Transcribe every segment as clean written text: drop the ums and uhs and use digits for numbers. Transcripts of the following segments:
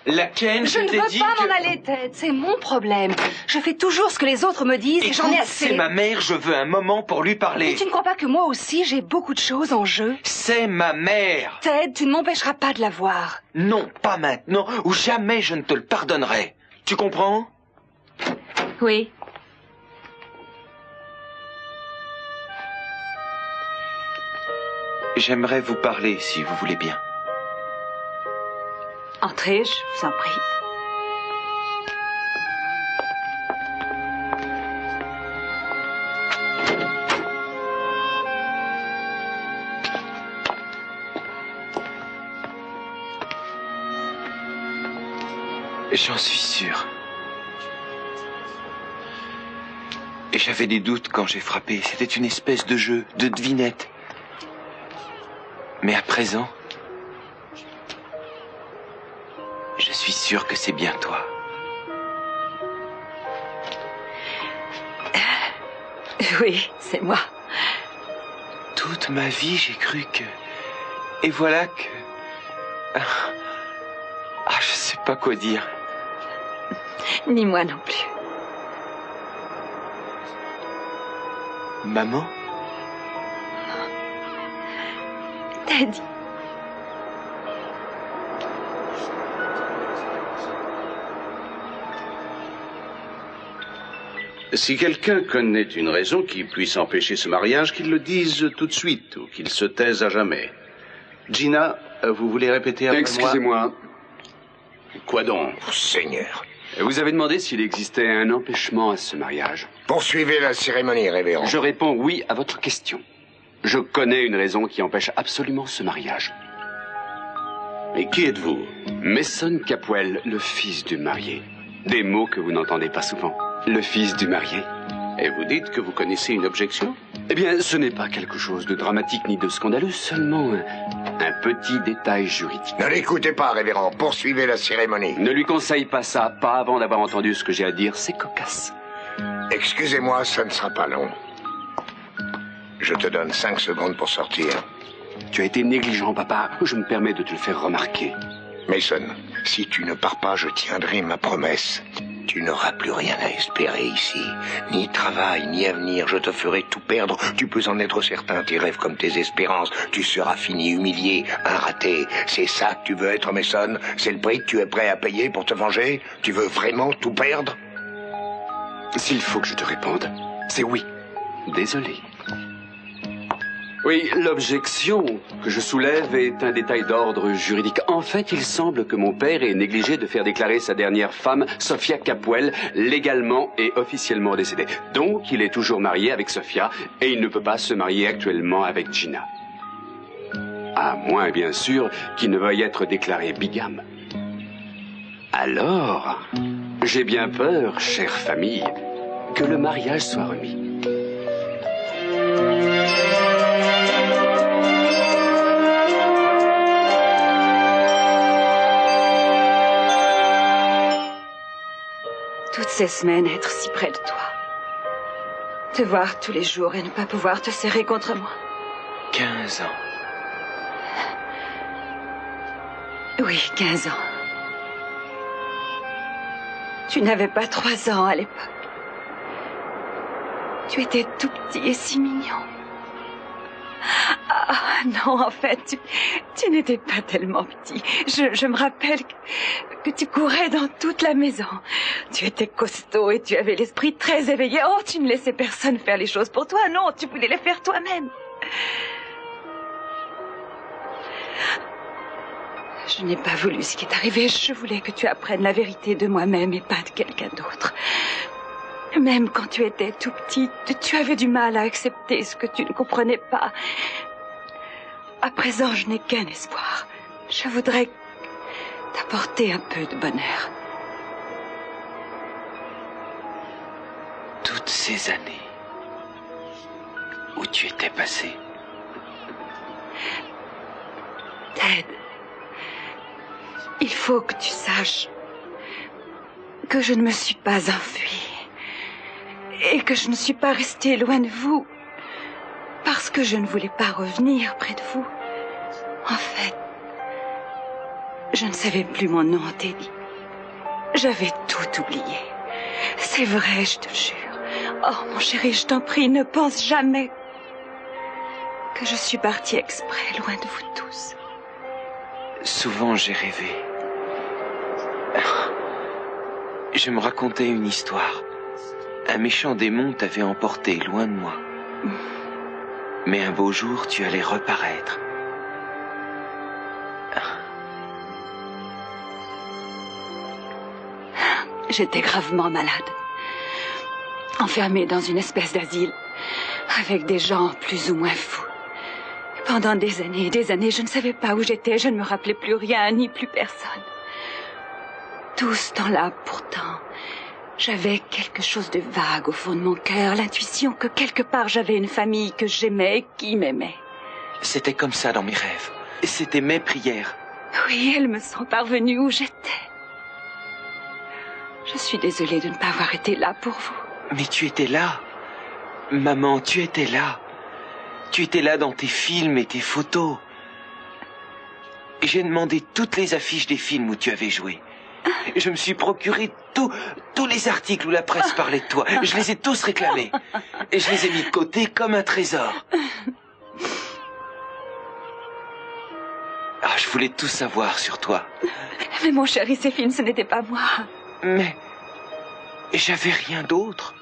Laquelle Je ne veux pas m'en aller, Ted. C'est mon problème. Je fais toujours ce que les autres me disent et j'en ai assez. C'est ma mère, je veux un moment pour lui parler. Mais tu ne crois pas que moi aussi, j'ai beaucoup de choses en jeu? C'est ma mère. Ted, tu ne m'empêcheras pas de la voir. Non, pas maintenant, ou jamais je ne te le pardonnerai. Tu comprends? Oui. J'aimerais vous parler, si vous voulez bien. Entrez, je vous en prie. J'en suis sûr. Et j'avais des doutes quand j'ai frappé. C'était une espèce de jeu, de devinette. Mais à présent, je suis sûr que c'est bien toi. Oui, c'est moi. Toute ma vie, j'ai cru que... Et voilà que... je sais pas quoi dire. Ni moi non plus. Maman? Daddy. Si quelqu'un connaît une raison qui puisse empêcher ce mariage, qu'il le dise tout de suite ou qu'il se taise à jamais. Gina, vous voulez répéter après moi? Excusez-moi. Quoi donc? Oh, Seigneur. Vous avez demandé s'il existait un empêchement à ce mariage. Poursuivez la cérémonie, révérend. Je réponds oui à votre question. Je connais une raison qui empêche absolument ce mariage. Et qui êtes-vous? Mason Capwell, le fils du marié. Des mots que vous n'entendez pas souvent. Le fils du marié. Et vous dites que vous connaissez une objection? Eh bien, ce n'est pas quelque chose de dramatique ni de scandaleux, seulement un petit détail juridique. Ne l'écoutez pas, révérend. Poursuivez la cérémonie. Ne lui conseille pas ça, pas avant d'avoir entendu ce que j'ai à dire. C'est cocasse. Excusez-moi, ça ne sera pas long. Je te donne 5 secondes pour sortir. Tu as été négligent, papa. Je me permets de te le faire remarquer. Mason, si tu ne pars pas, je tiendrai ma promesse. Tu n'auras plus rien à espérer ici. Ni travail, ni avenir. Je te ferai tout perdre. Tu peux en être certain. Tes rêves comme tes espérances. Tu seras fini, humilié, un raté. C'est ça que tu veux être, Mason? C'est le prix que tu es prêt à payer pour te venger? Tu veux vraiment tout perdre? S'il faut que je te réponde, c'est oui. Désolé. Oui, l'objection que je soulève est un détail d'ordre juridique. En fait, il semble que mon père ait négligé de faire déclarer sa dernière femme, Sophia Capwell, légalement et officiellement décédée. Donc, il est toujours marié avec Sophia et il ne peut pas se marier actuellement avec Gina. À moins, bien sûr, qu'il ne veuille être déclaré bigame. Alors, j'ai bien peur, chère famille, que le mariage soit remis. Toutes ces semaines, être si près de toi. Te voir tous les jours et ne pas pouvoir te serrer contre moi. 15 ans. Oui, 15 ans. Tu n'avais pas 3 ans à l'époque. Tu étais tout petit et si mignon. Ah non, en fait, tu n'étais pas tellement petit. Je me rappelle que tu courais dans toute la maison. Tu étais costaud et tu avais l'esprit très éveillé. Oh, tu ne laissais personne faire les choses pour toi. Non, tu voulais les faire toi-même. Je n'ai pas voulu ce qui est arrivé. Je voulais que tu apprennes la vérité de moi-même et pas de quelqu'un d'autre. Même quand tu étais tout petit, tu avais du mal à accepter ce que tu ne comprenais pas. À présent, je n'ai qu'un espoir. Je voudrais t'apporter un peu de bonheur. Toutes ces années où tu étais passé. Ted, il faut que tu saches que je ne me suis pas enfuie et que je ne suis pas restée loin de vous parce que je ne voulais pas revenir près de vous. En fait, Je ne savais plus mon nom, Teddy. J'avais tout oublié. C'est vrai, je te jure. Oh, mon chéri, je t'en prie, ne pense jamais que je suis partie exprès, loin de vous tous. Souvent, j'ai rêvé. Je me racontais une histoire. Un méchant démon t'avait emporté loin de moi. Mais un beau jour, tu allais reparaître. J'étais gravement malade. Enfermée dans une espèce d'asile, avec des gens plus ou moins fous. Pendant des années, je ne savais pas où j'étais, je ne me rappelais plus rien, ni plus personne. Tout ce temps-là, pourtant, j'avais quelque chose de vague au fond de mon cœur, l'intuition que quelque part j'avais une famille que j'aimais et qui m'aimait. C'était comme ça dans mes rêves. C'était mes prières. Oui, elles me sont parvenues où j'étais. Je suis désolée de ne pas avoir été là pour vous. Mais tu étais là. Maman, tu étais là. Tu étais là dans tes films et tes photos. Et j'ai demandé toutes les affiches des films où tu avais joué. Je me suis procuré tous les articles où la presse parlait de toi. Je les ai tous réclamés. Et je les ai mis de côté comme un trésor. Ah, je voulais tout savoir sur toi. Mais mon chéri, ces films, ce n'était pas moi. Mais j'avais rien d'autre.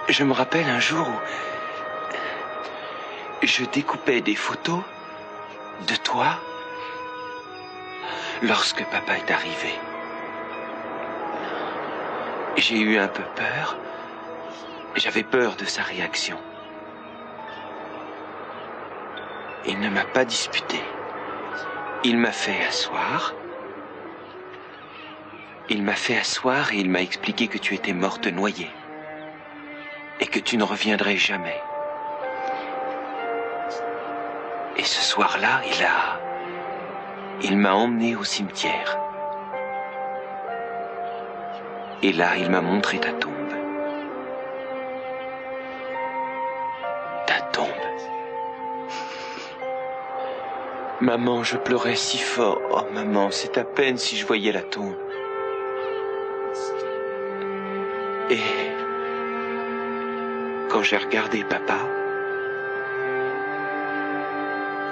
Je me rappelle un jour où je découpais des photos de toi lorsque papa est arrivé. J'ai eu un peu peur. J'avais peur de sa réaction. Il ne m'a pas disputé. Il m'a fait asseoir. Il m'a fait asseoir et il m'a expliqué que tu étais morte noyée. Et que tu ne reviendrais jamais. Et ce soir-là, il m'a emmené au cimetière. Et là, il m'a montré ta tombe. Ta tombe. Maman, je pleurais si fort. Oh, maman, c'est à peine si je voyais la tombe. Et quand j'ai regardé papa,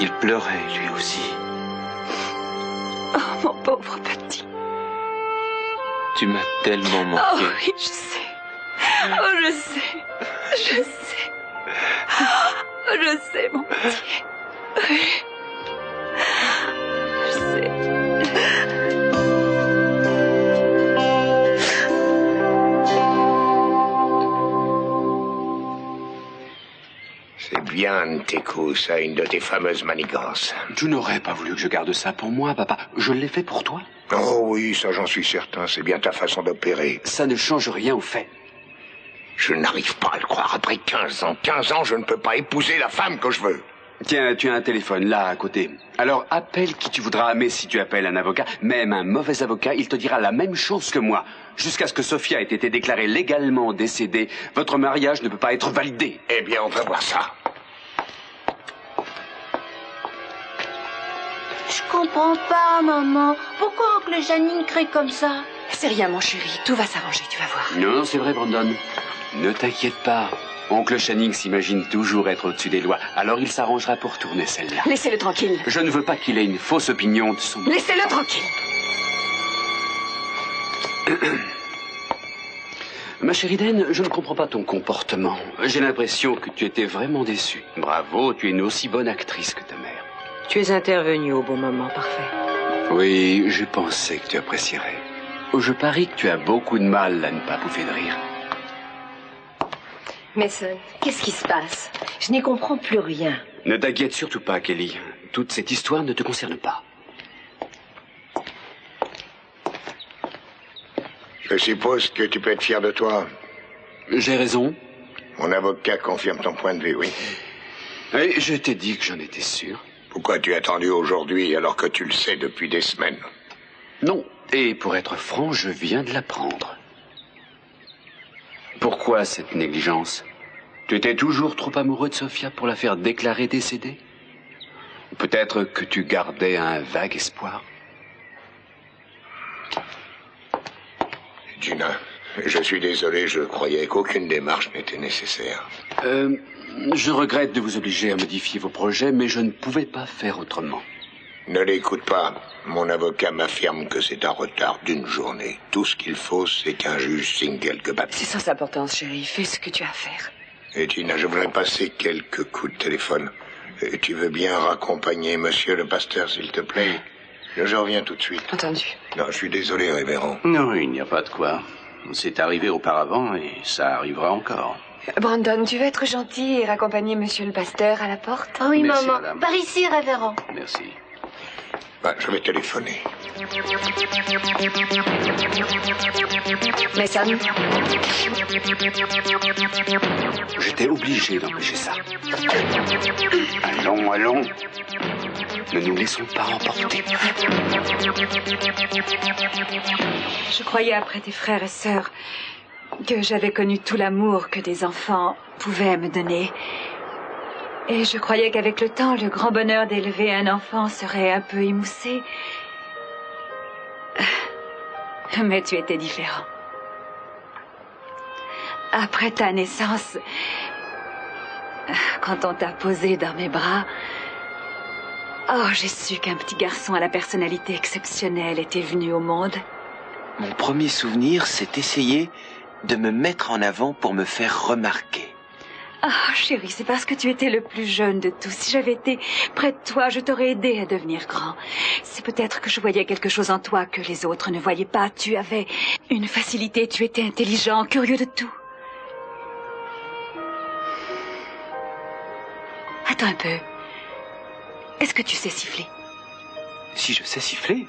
il pleurait lui aussi. Oh, mon pauvre petit. Tu m'as tellement manqué. Oh oui, je sais. Oh, je sais. Je sais. Oh, je sais, mon petit. Oui. Je sais. C'est bien, Nteku, ça, une de tes fameuses manigances. Tu n'aurais pas voulu que je garde ça pour moi, papa. Je l'ai fait pour toi. Oh oui, ça j'en suis certain, c'est bien ta façon d'opérer. Ça ne change rien au fait. Je n'arrive pas à le croire, après 15 ans. 15 ans, je ne peux pas épouser la femme que je veux. Tiens, tu as un téléphone là à côté. Alors appelle qui tu voudras, mais si tu appelles un avocat, même un mauvais avocat, il te dira la même chose que moi. Jusqu'à ce que Sophia ait été déclarée légalement décédée, votre mariage ne peut pas être validé. Eh bien, on va voir ça. Je comprends pas, maman. Pourquoi oncle Janine crie comme ça? C'est rien, mon chéri. Tout va s'arranger, tu vas voir. Non, c'est vrai, Brandon. Ne t'inquiète pas. Oncle Channing s'imagine toujours être au-dessus des lois. Alors il s'arrangera pour tourner celle-là. Laissez-le tranquille. Je ne veux pas qu'il ait une fausse opinion de son... Laissez-le tranquille. Ma chérie Den, je ne comprends pas ton comportement. J'ai l'impression que tu étais vraiment déçue. Bravo, tu es une aussi bonne actrice que ta mère. Tu es intervenu au bon moment, parfait. Oui, je pensais que tu apprécierais. Je parie que tu as beaucoup de mal à ne pas bouffer de rire. Mason, qu'est-ce qui se passe? Je n'y comprends plus rien. Ne t'inquiète surtout pas, Kelly. Toute cette histoire ne te concerne pas. Je suppose que tu peux être fier de toi. J'ai raison. Mon avocat confirme ton point de vue, oui. Et je t'ai dit que j'en étais sûr. Pourquoi tu as attendu aujourd'hui alors que tu le sais depuis des semaines? Non. Et pour être franc, je viens de l'apprendre. Pourquoi cette négligence? Tu étais toujours trop amoureux de Sophia pour la faire déclarer décédée? peut-être que tu gardais un vague espoir. Gina, je suis désolé, je croyais qu'aucune démarche n'était nécessaire. Je regrette de vous obliger à modifier vos projets, mais je ne pouvais pas faire autrement. Ne l'écoute pas. Mon avocat m'affirme que c'est un retard d'une journée. Tout ce qu'il faut, c'est qu'un juge signe quelques papiers. C'est sans importance, chérie. Fais ce que tu as à faire. Et Gina, je voudrais passer quelques coups de téléphone. Et tu veux bien raccompagner monsieur le pasteur, s'il te plaît? Je reviens tout de suite. Entendu. Non, je suis désolé, révérend. Non, il n'y a pas de quoi. C'est arrivé auparavant et ça arrivera encore. Brandon, tu veux être gentil et raccompagner monsieur le pasteur à la porte? Oh oui, Merci, maman. madame. Par ici, révérend. Merci. Bah, je vais téléphoner. Mais Sam, J'étais obligé d'empêcher ça. Allons, allons. Ne nous laissons pas emporter. Je croyais après tes frères et sœurs que j'avais connu tout l'amour que des enfants pouvaient me donner. Et je croyais qu'avec le temps, le grand bonheur d'élever un enfant serait un peu émoussé. Mais tu étais différent. Après ta naissance, quand on t'a posé dans mes bras, oh, j'ai su qu'un petit garçon à la personnalité exceptionnelle était venu au monde. Mon premier souvenir, c'est essayer de me mettre en avant pour me faire remarquer. Ah, chérie, c'est parce que tu étais le plus jeune de tous. Si j'avais été près de toi, je t'aurais aidé à devenir grand. C'est peut-être que je voyais quelque chose en toi que les autres ne voyaient pas. Tu avais une facilité, tu étais intelligent, curieux de tout. Attends un peu. Est-ce que tu sais siffler? Si je sais siffler?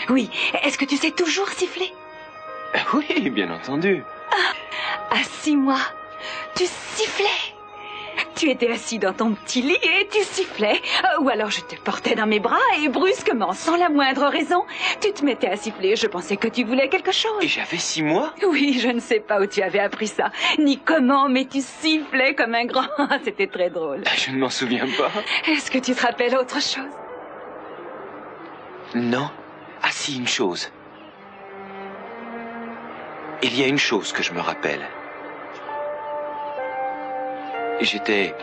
Oui. Est-ce que tu sais toujours siffler? Oui, bien entendu. À 6 mois, tu sifflais. Tu étais assis dans ton petit lit et tu sifflais. Ou alors je te portais dans mes bras et brusquement, sans la moindre raison, tu te mettais à siffler. Je pensais que tu voulais quelque chose. Et j'avais 6 mois? Oui, je ne sais pas où tu avais appris ça, ni comment, mais tu sifflais comme un grand. C'était très drôle. Je ne m'en souviens pas. Est-ce que tu te rappelles autre chose? Non. Ah si, une chose. Il y a une chose que je me rappelle. J'étais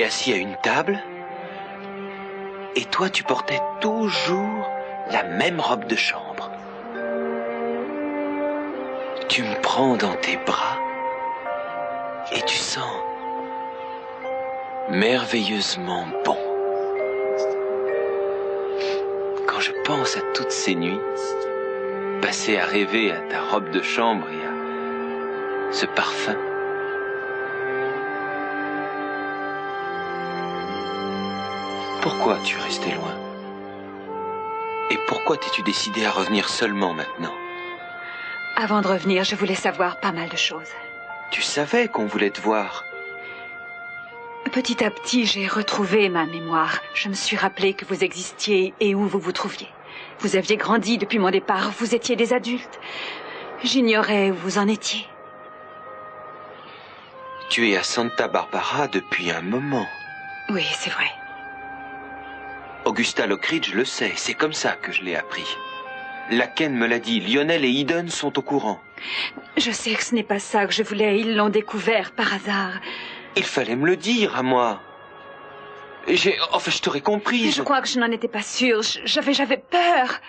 assis à une table et toi tu portais toujours la même robe de chambre. Tu me prends dans tes bras et tu sens merveilleusement bon. Quand je pense à toutes ces nuits, passées à rêver à ta robe de chambre et à ce parfum, pourquoi tu es resté loin? Et pourquoi t'es-tu décidé à revenir seulement maintenant? Avant de revenir, je voulais savoir pas mal de choses. Tu savais qu'on voulait te voir. Petit à petit, j'ai retrouvé ma mémoire. Je me suis rappelé que vous existiez et où vous vous trouviez. Vous aviez grandi depuis mon départ, vous étiez des adultes. J'ignorais où vous en étiez. Tu es à Santa Barbara depuis un moment. Oui, c'est vrai. Augusta Lockridge le sait, c'est comme ça que je l'ai appris. Laken me l'a dit, Lionel et Eden sont au courant. Je sais que ce n'est pas ça que je voulais, ils l'ont découvert par hasard. Il fallait me le dire à moi. Enfin, je t'aurais compris. Je crois que je n'en étais pas sûre, j'avais peur.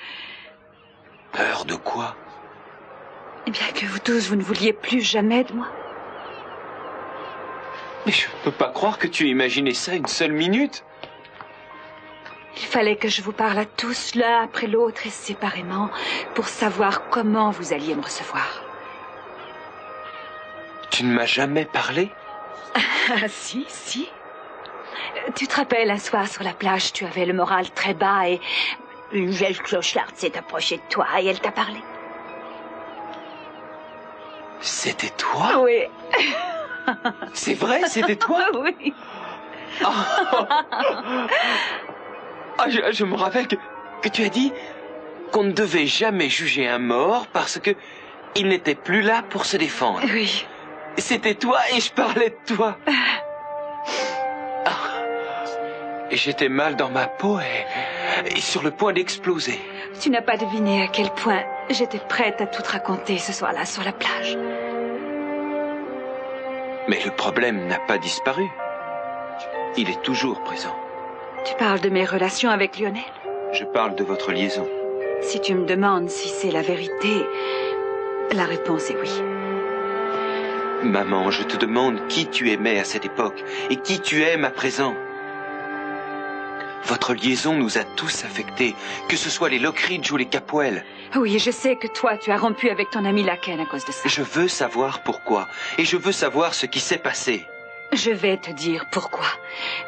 Peur de quoi? Eh bien, que vous tous, vous ne vouliez plus jamais de moi. Mais je ne peux pas croire que tu aies imaginé ça une seule minute. Il fallait que je vous parle à tous, l'un après l'autre et séparément, pour savoir comment vous alliez me recevoir. Tu ne m'as jamais parlé? Ah, si. Tu te rappelles, un soir sur la plage, tu avais le moral très bas et une vieille clocharde s'est approchée de toi et elle t'a parlé. C'était toi? Oui. C'est vrai, c'était toi? Oui. Je me rappelle que tu as dit qu'on ne devait jamais juger un mort parce que il n'était plus là pour se défendre. Oui. C'était toi et je parlais de toi. J'étais mal dans ma peau et sur le point d'exploser. Tu n'as pas deviné à quel point j'étais prête à tout te raconter ce soir-là sur la plage. Mais le problème n'a pas disparu. Il est toujours présent. Tu parles de mes relations avec Lionel? Je parle de votre liaison. Si tu me demandes si c'est la vérité, la réponse est oui. Maman, je te demande qui tu aimais à cette époque et qui tu aimes à présent. Votre liaison nous a tous affectés, que ce soit les Lockridge ou les Capwell. Oui, je sais que toi, tu as rompu avec ton ami Laken à cause de ça. Je veux savoir pourquoi, et je veux savoir ce qui s'est passé. Je vais te dire pourquoi,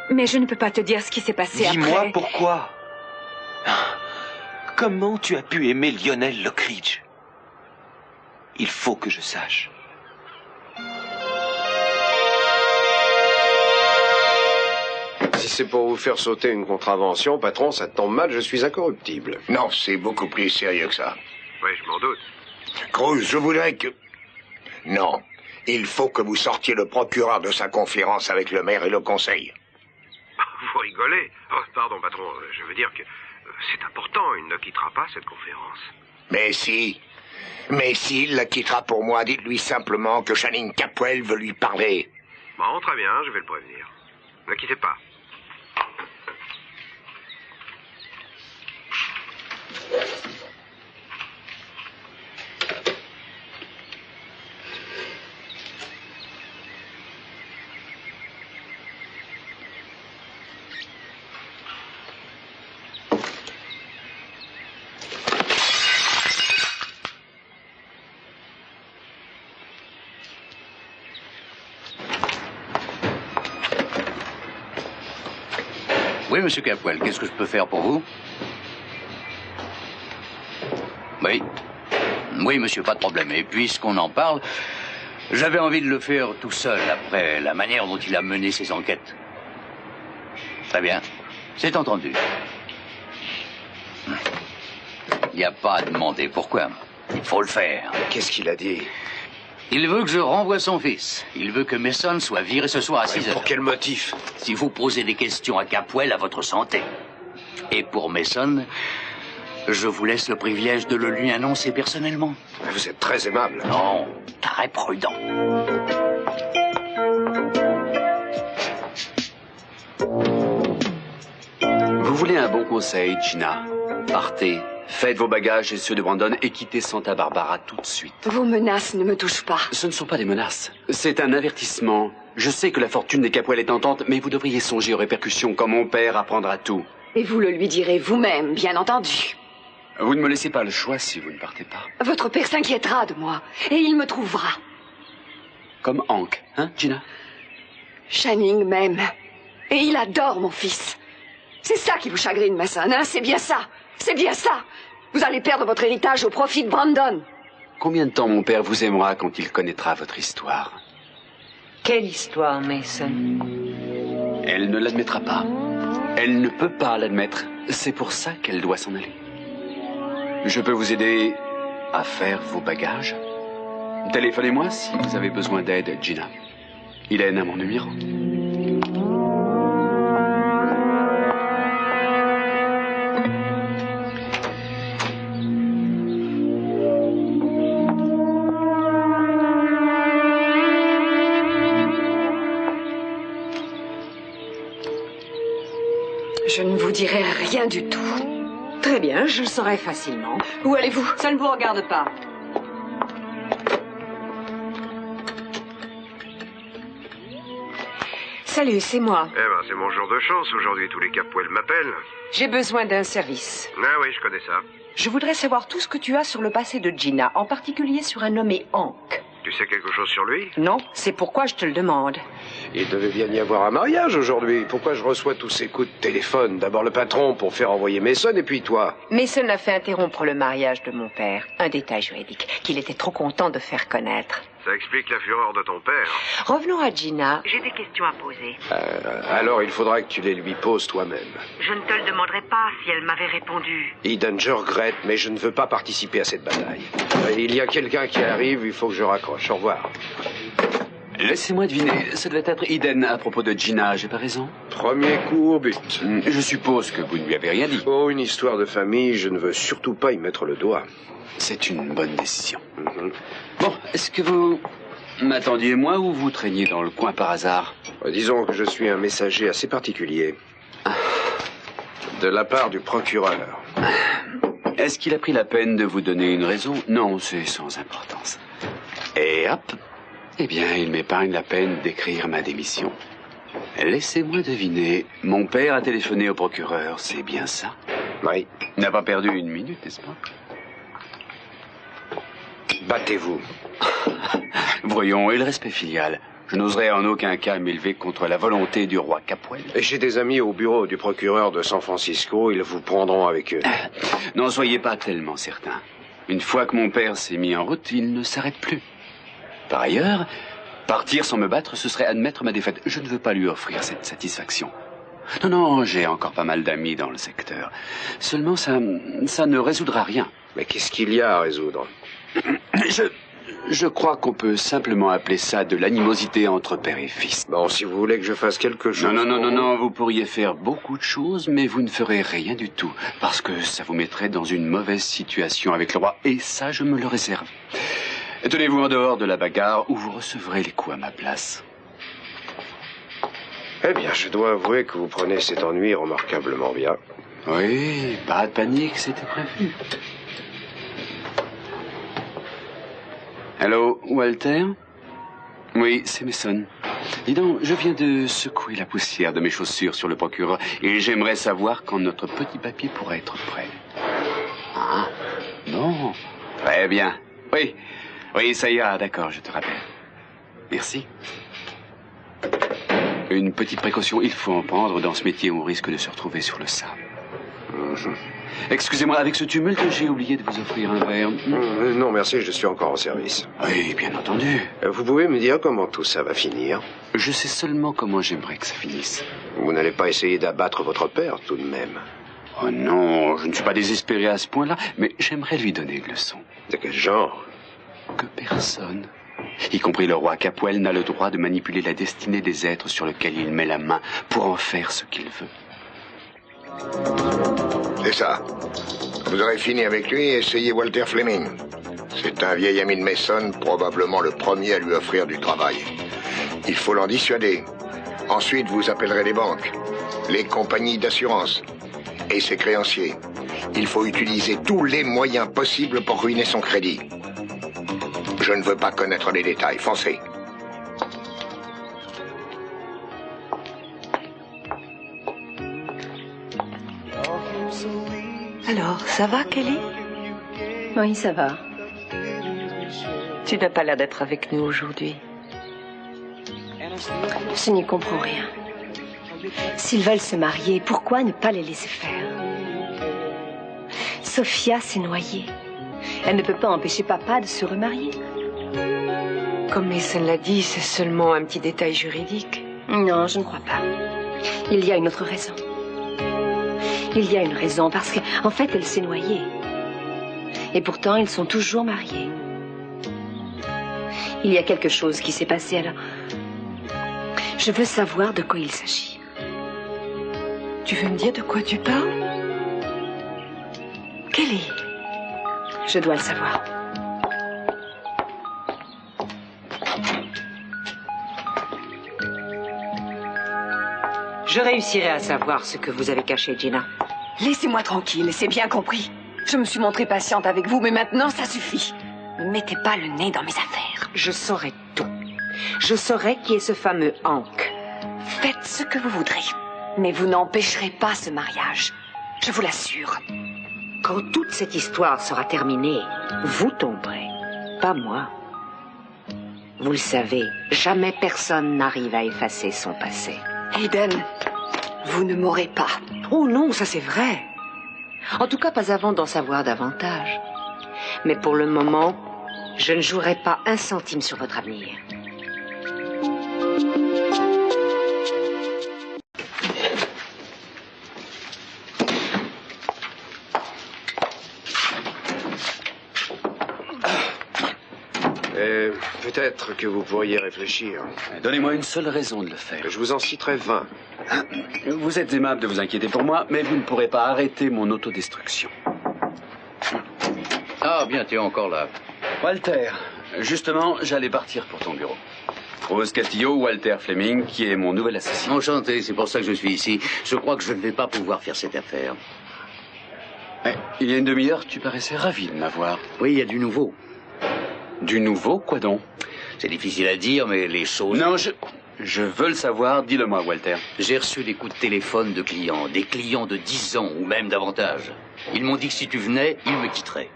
mais je ne peux pas te dire ce qui s'est passé après. Dis-moi pourquoi. Comment tu as pu aimer Lionel Lockridge? Il faut que je sache. Si c'est pour vous faire sauter une contravention, patron, ça tombe mal, je suis incorruptible. Non, c'est beaucoup plus sérieux que ça. Oui, je m'en doute. Cruz, je voudrais que... Non, il faut que vous sortiez le procureur de sa conférence avec le maire et le conseil. Vous rigolez? Oh, pardon, patron, je veux dire que c'est important, il ne quittera pas cette conférence. Mais si... Mais s'il la quittera pour moi, dites-lui simplement que Channing Capwell veut lui parler. Bon, très bien, je vais le prévenir. Ne quittez pas. Oui, monsieur Capwell, qu'est-ce que je peux faire pour vous? Oui. Oui, monsieur, pas de problème. Et puisqu'on en parle, j'avais envie de le faire tout seul après la manière dont il a mené ses enquêtes. Très bien. C'est entendu. Il n'y a pas à demander pourquoi. Il faut le faire. Qu'est-ce qu'il a dit? Il veut que je renvoie son fils. Il veut que Mason soit viré ce soir à 6 heures. Pour quel motif? Si vous posez des questions à Capwell, à votre santé. Et pour Mason, je vous laisse le privilège de le lui annoncer personnellement. Vous êtes très aimable. Non, très prudent. Vous voulez un bon conseil, Gina? Partez. Faites vos bagages et ceux de Brandon et quittez Santa Barbara tout de suite. Vos menaces ne me touchent pas. Ce ne sont pas des menaces. C'est un avertissement. Je sais que la fortune des Capwell est tentante, mais vous devriez songer aux répercussions quand mon père apprendra tout. Et vous le lui direz vous-même, bien entendu. Vous ne me laissez pas le choix si vous ne partez pas. Votre père s'inquiétera de moi, et il me trouvera. Comme Hank, hein, Gina? Channing m'aime, et il adore mon fils. C'est ça qui vous chagrine, Mason, hein? C'est bien ça. C'est bien ça. Vous allez perdre votre héritage au profit de Brandon. Combien de temps mon père vous aimera quand il connaîtra votre histoire? Quelle histoire, Mason? Elle ne l'admettra pas. Elle ne peut pas l'admettre. C'est pour ça qu'elle doit s'en aller. Je peux vous aider à faire vos bagages? Téléphonez-moi si vous avez besoin d'aide, Gina. Hélène a mon numéro. Je ne vous dirai rien du tout. Très bien, je le saurai facilement. Où allez-vous? Ça ne vous regarde pas. Salut, c'est moi. Eh ben, c'est mon jour de chance aujourd'hui. Tous les Capwell m'appellent. J'ai besoin d'un service. Ah oui, je connais ça. Je voudrais savoir tout ce que tu as sur le passé de Gina, en particulier sur un nommé Hank. Tu sais quelque chose sur lui? Non, c'est pourquoi je te le demande. Il devait bien y avoir un mariage aujourd'hui. Pourquoi je reçois tous ces coups de téléphone? D'abord le patron pour faire envoyer Mason et puis toi. Mason a fait interrompre le mariage de mon père. Un détail juridique qu'il était trop content de faire connaître. Ça explique la fureur de ton père. Revenons à Gina. J'ai des questions à poser. Alors il faudra que tu les lui poses toi-même. Je ne te le demanderai pas si elle m'avait répondu. Eden, je regrette, mais je ne veux pas participer à cette bataille. Il y a quelqu'un qui arrive, il faut que je raccroche. Au revoir. Laissez-moi deviner, ça devait être Eden à propos de Gina, j'ai pas raison? Premier coup au but. Je suppose que vous ne lui avez rien dit. Oh, une histoire de famille, je ne veux surtout pas y mettre le doigt. C'est une bonne décision. Bon, est-ce que vous m'attendiez moi ou vous traîniez dans le coin par hasard? Disons que je suis un messager assez particulier. De la part du procureur. Est-ce qu'il a pris la peine de vous donner une raison? Non, c'est sans importance. Et hop, eh bien, il m'épargne la peine d'écrire ma démission. Laissez-moi deviner, mon père a téléphoné au procureur, c'est bien ça? Oui. Il n'a pas perdu une minute, n'est-ce pas? Battez-vous. Voyons, et le respect filial? Je n'oserais en aucun cas m'élever contre la volonté du roi Capwell. Et j'ai des amis au bureau du procureur de San Francisco, ils vous prendront avec eux. N'en soyez pas tellement certain. Une fois que mon père s'est mis en route, il ne s'arrête plus. Par ailleurs, partir sans me battre, ce serait admettre ma défaite. Je ne veux pas lui offrir cette satisfaction. Non, non, j'ai encore pas mal d'amis dans le secteur. Seulement, ça ne résoudra rien. Mais qu'est-ce qu'il y a à résoudre? Je crois qu'on peut simplement appeler ça de l'animosité entre père et fils. Bon, si vous voulez que je fasse quelque chose... Non, vous pourriez faire beaucoup de choses, mais vous ne ferez rien du tout, parce que ça vous mettrait dans une mauvaise situation avec le roi, et ça, je me le réserve. Tenez-vous en dehors de la bagarre, ou vous recevrez les coups à ma place. Eh bien, je dois avouer que vous prenez cet ennui remarquablement bien. Oui, pas de panique, c'était prévu. Allô, Walter? Oui, c'est Mason. Dis donc, je viens de secouer la poussière de mes chaussures sur le procureur et j'aimerais savoir quand notre petit papier pourrait être prêt. Ah, non. Très bien. Oui, ça ira, d'accord, je te rappelle. Merci. Une petite précaution, il faut en prendre dans ce métier où on risque de se retrouver sur le sable. Excusez-moi, avec ce tumulte, j'ai oublié de vous offrir un verre. Non, merci, je suis encore en service. Oui, bien entendu. Vous pouvez me dire comment tout ça va finir? Je sais seulement comment j'aimerais que ça finisse. Vous n'allez pas essayer d'abattre votre père, tout de même? Oh non, je ne suis pas désespéré à ce point-là, mais j'aimerais lui donner une leçon. De quel genre? Que personne, y compris le roi Capwell, n'a le droit de manipuler la destinée des êtres sur lesquels il met la main pour en faire ce qu'il veut. C'est ça. Vous aurez fini avec lui et essayez Walter Fleming. C'est un vieil ami de Mason, probablement le premier à lui offrir du travail. Il faut l'en dissuader. Ensuite, vous appellerez les banques, les compagnies d'assurance et ses créanciers. Il faut utiliser tous les moyens possibles pour ruiner son crédit. Je ne veux pas connaître les détails. Foncez. Alors, ça va, Kelly? Oui, ça va. Tu n'as pas l'air d'être avec nous aujourd'hui. Je n'y comprends rien. S'ils veulent se marier, pourquoi ne pas les laisser faire? Sophia s'est noyée. Elle ne peut pas empêcher papa de se remarier. Comme Mason l'a dit, c'est seulement un petit détail juridique. Non, je ne crois pas. Il y a une autre raison. Il y a une raison, parce qu'en fait, elle s'est noyée. Et pourtant, ils sont toujours mariés. Il y a quelque chose qui s'est passé, alors... Je veux savoir de quoi il s'agit. Tu veux me dire de quoi tu parles? Kelly. Je dois le savoir. Je réussirai à savoir ce que vous avez caché, Gina. Laissez-moi tranquille, c'est bien compris. Je me suis montrée patiente avec vous, mais maintenant, ça suffit. Ne mettez pas le nez dans mes affaires. Je saurai tout. Je saurai qui est ce fameux Hank. Faites ce que vous voudrez, mais vous n'empêcherez pas ce mariage. Je vous l'assure. Quand toute cette histoire sera terminée, vous tomberez, pas moi. Vous le savez, jamais personne n'arrive à effacer son passé. Eden, vous ne m'aurez pas. Oh non, ça c'est vrai. En tout cas, pas avant d'en savoir davantage. Mais pour le moment, je ne jouerai pas un centime sur votre avenir. Peut-être que vous pourriez réfléchir. Donnez-moi une seule raison de le faire. Je vous en citerai 20. Vous êtes aimable de vous inquiéter pour moi, mais vous ne pourrez pas arrêter mon autodestruction. Ah, bien, tu es encore là. Walter, justement, j'allais partir pour ton bureau. Rose Castillo, Walter Fleming, qui est mon nouvel associé. Enchanté, c'est pour ça que je suis ici. Je crois que je ne vais pas pouvoir faire cette affaire. Il y a une demi-heure, tu paraissais ravi de m'avoir. Oui, il y a du nouveau. Du nouveau, quoi donc? C'est difficile à dire, mais les choses... Non, je veux le savoir. Dis-le-moi, Walter. J'ai reçu des coups de téléphone de clients, des clients de 10 ans ou même davantage. Ils m'ont dit que si tu venais, ils me quitteraient.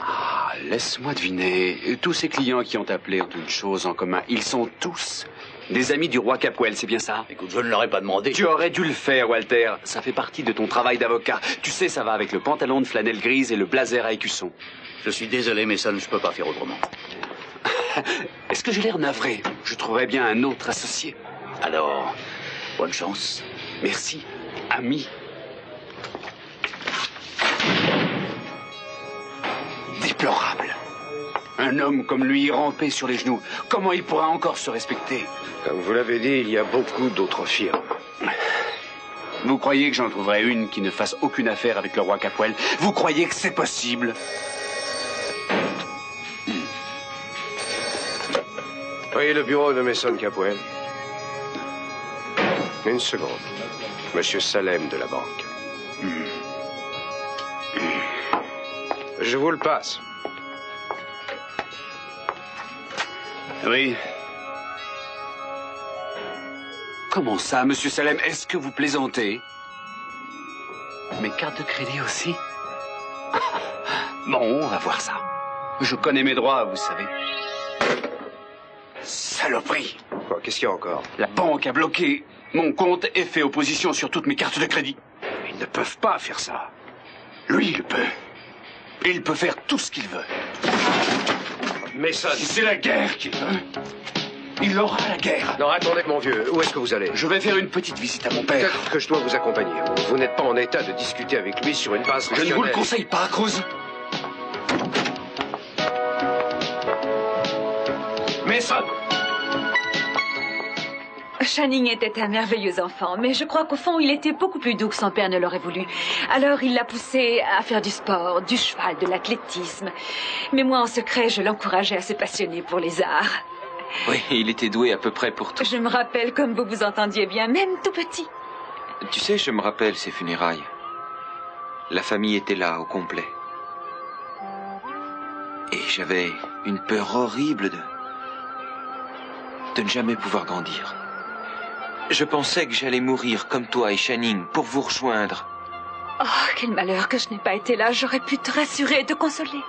Ah, laisse-moi deviner. Tous ces clients qui ont appelé ont une chose en commun. Ils sont tous des amis du roi Capwell, c'est bien ça? Écoute, je ne leur ai pas demandé. Tu aurais dû le faire, Walter. Ça fait partie de ton travail d'avocat. Tu sais, ça va avec le pantalon de flanelle grise et le blazer à écusson. Je suis désolé, mais ça, je ne peux pas faire autrement. Est-ce que j'ai l'air navré? Je trouverais bien un autre associé. Alors, bonne chance. Merci, ami. Déplorable. Un homme comme lui rampé sur les genoux. Comment il pourra encore se respecter? Comme vous l'avez dit, il y a beaucoup d'autres firmes. Vous croyez que j'en trouverai une qui ne fasse aucune affaire avec le roi Capwell? Vous croyez que c'est possible? Oui, le bureau de Mason Capwell. Une seconde. Monsieur Salem de la banque. Je vous le passe. Oui. Comment ça, monsieur Salem? Est-ce que vous plaisantez? Mes cartes de crédit aussi? Bon, on va voir ça. Je connais mes droits, vous savez. Saloperie! Quoi, qu'est-ce qu'il y a encore? La banque a bloqué mon compte et fait opposition sur toutes mes cartes de crédit. Ils ne peuvent pas faire ça. Lui, il peut. Il peut faire tout ce qu'il veut. Mais ça... C'est la guerre qu'il veut. Il aura la guerre. Non, attendez, mon vieux. Où est-ce que vous allez? Je vais faire une petite visite à mon père. Peut-être que je dois vous accompagner. Vous n'êtes pas en état de discuter avec lui sur une base rationnelle. Je ne vous le conseille pas, Cruz. Mason! Channing était un merveilleux enfant, mais je crois qu'au fond, il était beaucoup plus doux que son père ne l'aurait voulu. Alors, il l'a poussé à faire du sport, du cheval, de l'athlétisme. Mais moi, en secret, je l'encourageais à se passionner pour les arts. Oui, il était doué à peu près pour tout. Je me rappelle comme vous vous entendiez bien, même tout petit. Tu sais, je me rappelle ces funérailles. La famille était là, au complet. Et j'avais une peur horrible de ne jamais pouvoir grandir. Je pensais que j'allais mourir comme toi et Channing pour vous rejoindre. Oh, quel malheur que je n'ai pas été là. J'aurais pu te rassurer et te consoler.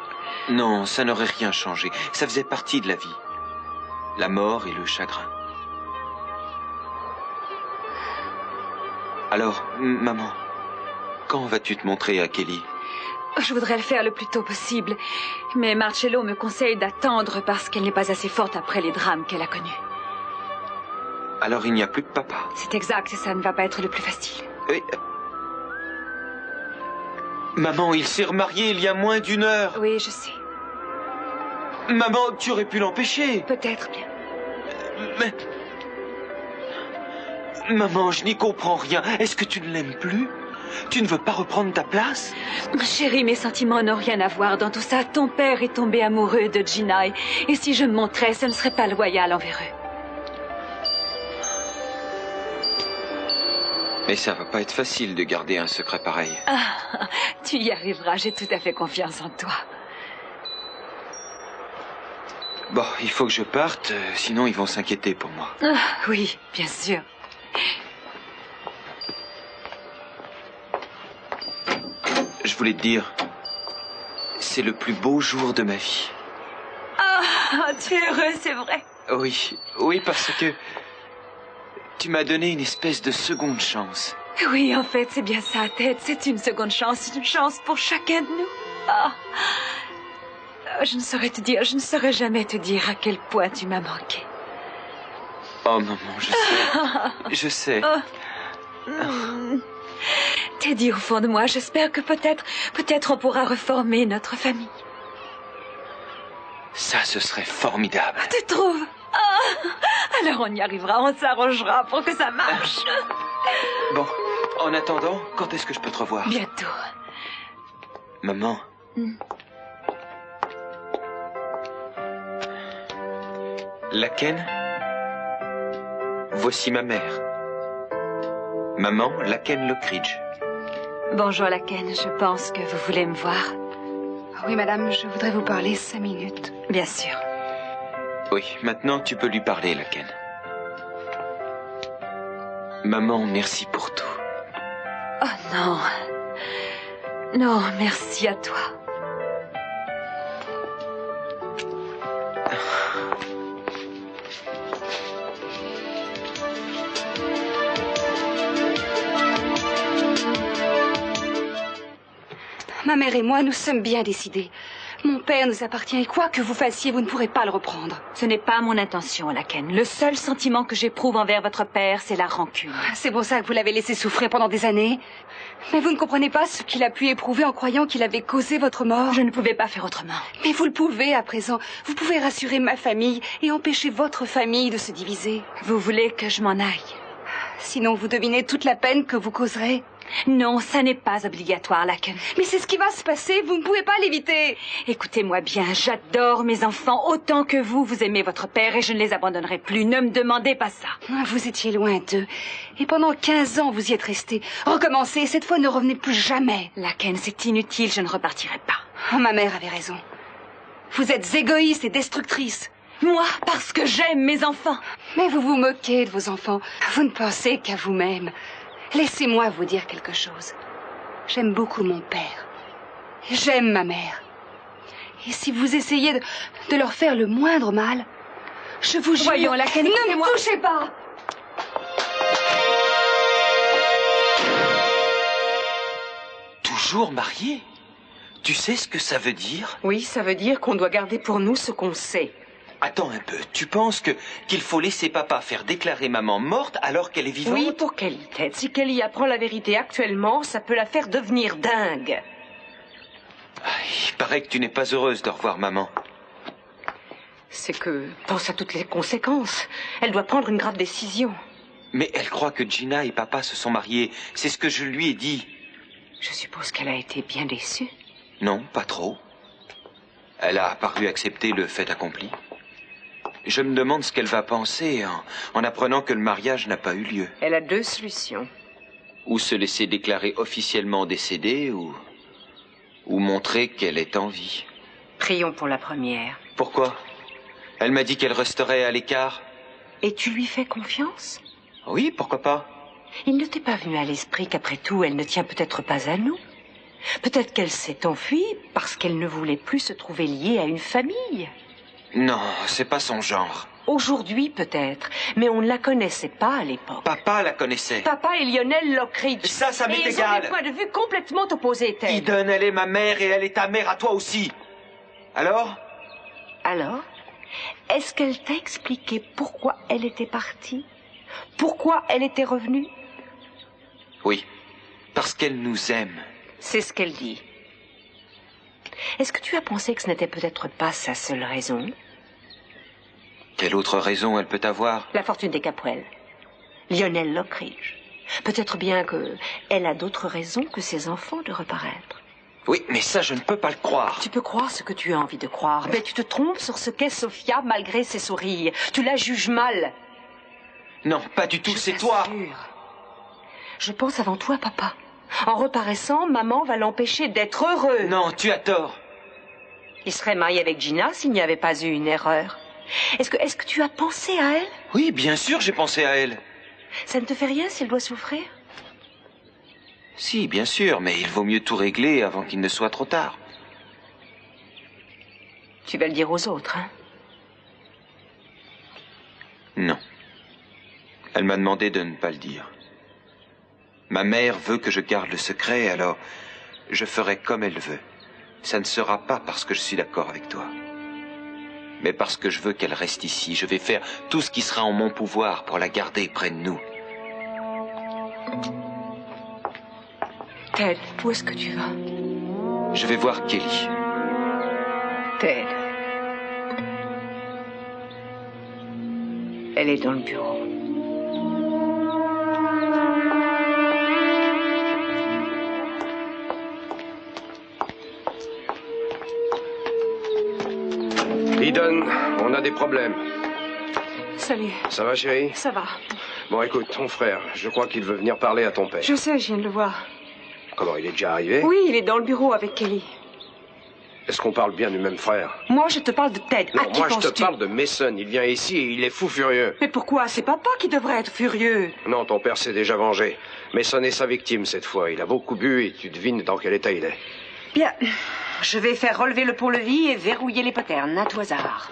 Non, ça n'aurait rien changé. Ça faisait partie de la vie. La mort et le chagrin. Alors, maman, quand vas-tu te montrer à Kelly? Je voudrais le faire le plus tôt possible. Mais Marcello me conseille d'attendre parce qu'elle n'est pas assez forte après les drames qu'elle a connus. Alors il n'y a plus de papa. C'est exact, et ça ne va pas être le plus facile. Oui. Maman, il s'est remarié il y a moins d'1 heure. Oui, je sais. Maman, tu aurais pu l'empêcher. Peut-être bien. Mais... Maman, je n'y comprends rien. Est-ce que tu ne l'aimes plus? Tu ne veux pas reprendre ta place? Chérie, mes sentiments n'ont rien à voir dans tout ça. Ton père est tombé amoureux de Gina. Et si je me montrais, ce ne serait pas loyal envers eux. Mais ça va pas être facile de garder un secret pareil. Ah, tu y arriveras, j'ai tout à fait confiance en toi. Bon, il faut que je parte, sinon ils vont s'inquiéter pour moi. Ah, oui, bien sûr. Je voulais te dire, c'est le plus beau jour de ma vie. Ah, tu es heureux, c'est vrai. Oui, parce que tu m'as donné une espèce de seconde chance. Oui, en fait, c'est bien ça, Ted. C'est une seconde chance, une chance pour chacun de nous. Ah. Je ne saurais te dire, je ne saurais jamais te dire à quel point tu m'as manqué. Oh, maman, je sais. Je sais. Teddy, au fond de moi, j'espère que peut-être on pourra reformer notre famille. Ça, ce serait formidable. Tu trouves? Ah, alors on y arrivera, on s'arrangera pour que ça marche. Bon, en attendant, quand est-ce que je peux te revoir? Bientôt. Maman. Laken, voici ma mère. Maman, Laken Lockridge. Bonjour Laken, je pense que vous voulez me voir. Oui, madame, je voudrais vous parler 5 minutes. Bien sûr. Oui, maintenant tu peux lui parler, Laken. Maman, merci pour tout. Oh non. Non, merci à toi. Ma mère et moi, nous sommes bien décidés. Mon père nous appartient et quoi que vous fassiez, vous ne pourrez pas le reprendre. Ce n'est pas mon intention, Laken. Le seul sentiment que j'éprouve envers votre père, c'est la rancune. C'est pour ça que vous l'avez laissé souffrir pendant des années. Mais vous ne comprenez pas ce qu'il a pu éprouver en croyant qu'il avait causé votre mort. Je ne pouvais pas faire autrement. Mais vous le pouvez à présent. Vous pouvez rassurer ma famille et empêcher votre famille de se diviser. Vous voulez que je m'en aille? Sinon, vous devinez toute la peine que vous causerez. Non, ça n'est pas obligatoire, Laken. Mais c'est ce qui va se passer, vous ne pouvez pas l'éviter. Écoutez-moi bien, j'adore mes enfants autant que vous. Vous aimez votre père et je ne les abandonnerai plus. Ne me demandez pas ça. Vous étiez loin d'eux. Et pendant 15 ans, vous y êtes resté. Recommencez, cette fois ne revenez plus jamais. Laken, c'est inutile, je ne repartirai pas. Oh, ma mère avait raison. Vous êtes égoïste et destructrice. Moi, parce que j'aime mes enfants. Mais vous vous moquez de vos enfants. Vous ne pensez qu'à vous-même. Laissez-moi vous dire quelque chose. J'aime beaucoup mon père. J'aime ma mère. Et si vous essayez de leur faire le moindre mal, je vous jure... Voyons, Laken, ne me touchez pas! Toujours marié? Tu sais ce que ça veut dire? Oui, ça veut dire qu'on doit garder pour nous ce qu'on sait. Attends un peu, tu penses qu'il faut laisser papa faire déclarer maman morte alors qu'elle est vivante? Oui, pour Kelly, Ted. Si Kelly apprend la vérité actuellement, ça peut la faire devenir dingue. Il paraît que tu n'es pas heureuse de revoir maman. C'est que... pense à toutes les conséquences. Elle doit prendre une grave décision. Mais elle croit que Gina et papa se sont mariés. C'est ce que je lui ai dit. Je suppose qu'elle a été bien déçue. Non, pas trop. Elle a paru accepter le fait accompli. Je me demande ce qu'elle va penser en apprenant que le mariage n'a pas eu lieu. Elle a 2 solutions. Ou se laisser déclarer officiellement décédée, ou montrer qu'elle est en vie. Prions pour la première. Pourquoi? Elle m'a dit qu'elle resterait à l'écart. Et tu lui fais confiance? Oui, pourquoi pas? Il ne t'est pas venu à l'esprit qu'après tout, elle ne tient peut-être pas à nous? Peut-être qu'elle s'est enfuie parce qu'elle ne voulait plus se trouver liée à une famille. Non, c'est pas son genre. Aujourd'hui, peut-être, mais on ne la connaissait pas à l'époque. Papa la connaissait. Papa et Lionel Lockridge. Ça m'est égal. Ils ont des points de vue complètement opposés, Ted. Eden, elle est ma mère et elle est ta mère à toi aussi. Alors? Alors? Est-ce qu'elle t'a expliqué pourquoi elle était partie? Pourquoi elle était revenue? Oui, parce qu'elle nous aime. C'est ce qu'elle dit. Est-ce que tu as pensé que ce n'était peut-être pas sa seule raison? Quelle autre raison elle peut avoir? La fortune des Capwell. Lionel Lockridge. Peut-être bien qu'elle a d'autres raisons que ses enfants de reparaître. Oui, mais ça, je ne peux pas le croire. Tu peux croire ce que tu as envie de croire, mais tu te trompes sur ce qu'est Sophia malgré ses sourires. Tu la juges mal. Non, pas du tout, c'est toi. Je pense avant tout à papa. En reparaissant, maman va l'empêcher d'être heureux. Non, tu as tort. Il serait marié avec Gina s'il n'y avait pas eu une erreur. Est-ce que tu as pensé à elle? Oui, bien sûr, j'ai pensé à elle. Ça ne te fait rien si elle doit souffrir? Si, bien sûr, mais il vaut mieux tout régler avant qu'il ne soit trop tard. Tu vas le dire aux autres, hein? Non. Elle m'a demandé de ne pas le dire. Ma mère veut que je garde le secret, alors je ferai comme elle veut. Ça ne sera pas parce que je suis d'accord avec toi, mais parce que je veux qu'elle reste ici. Je vais faire tout ce qui sera en mon pouvoir pour la garder près de nous. Ted, où est-ce que tu vas? Je vais voir Kelly. Ted, Elle est dans le bureau. Eden, on a des problèmes. Salut. Ça va, chérie? Ça va. Bon, écoute, ton frère, je crois qu'il veut venir parler à ton père. Je sais, je viens de le voir. Comment, il est déjà arrivé? Oui, il est dans le bureau avec Kelly. Est-ce qu'on parle bien du même frère? Moi, je te parle de Ted. Non, à qui moi, je penses-tu? te parle de Mason. Il vient ici et il est fou furieux. Mais pourquoi? C'est papa qui devrait être furieux. Non, ton père s'est déjà vengé. Mason est sa victime cette fois. Il a beaucoup bu et tu devines dans quel état il est. Bien. Je vais faire relever le pont-levis et verrouiller les poternes, à tout hasard.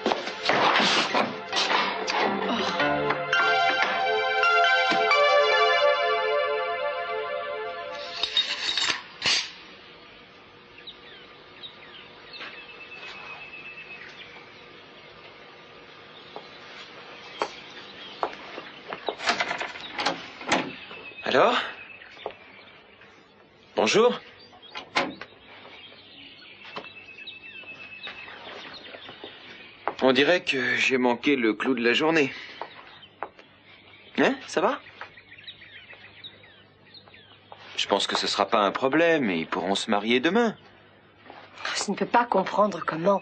Alors? Bonjour. On dirait que j'ai manqué le clou de la journée. Hein? Ça va? Je pense que ce sera pas un problème et ils pourront se marier demain. Je ne peux pas comprendre comment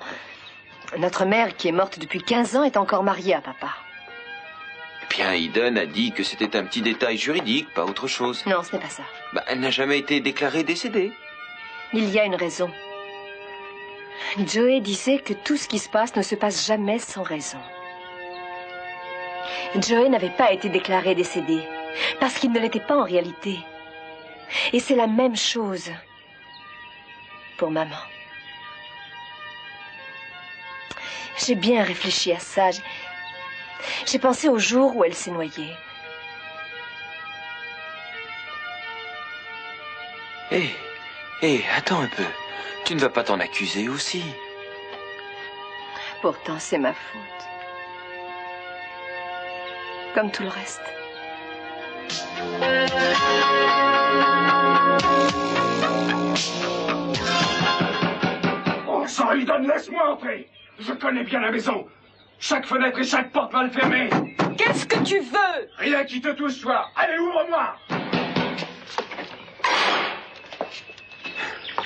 notre mère, qui est morte depuis 15 ans, est encore mariée à papa. Eh bien, Eden a dit que c'était un petit détail juridique, pas autre chose. Non, ce n'est pas ça. Bah, elle n'a jamais été déclarée décédée. Il y a une raison. Joey disait que tout ce qui se passe ne se passe jamais sans raison. Joey n'avait pas été déclaré décédé parce qu'il ne l'était pas en réalité. Et c'est la même chose pour maman. J'ai bien réfléchi à ça. J'ai pensé au jour où elle s'est noyée. Hé, attends un peu. Tu ne vas pas t'en accuser aussi. Pourtant, c'est ma faute. Comme tout le reste. Bon sang, Eden, laisse-moi entrer. Je connais bien la maison. Chaque fenêtre et chaque porte mal fermée. Qu'est-ce que tu veux? Rien qui te touche, toi. Allez, ouvre-moi.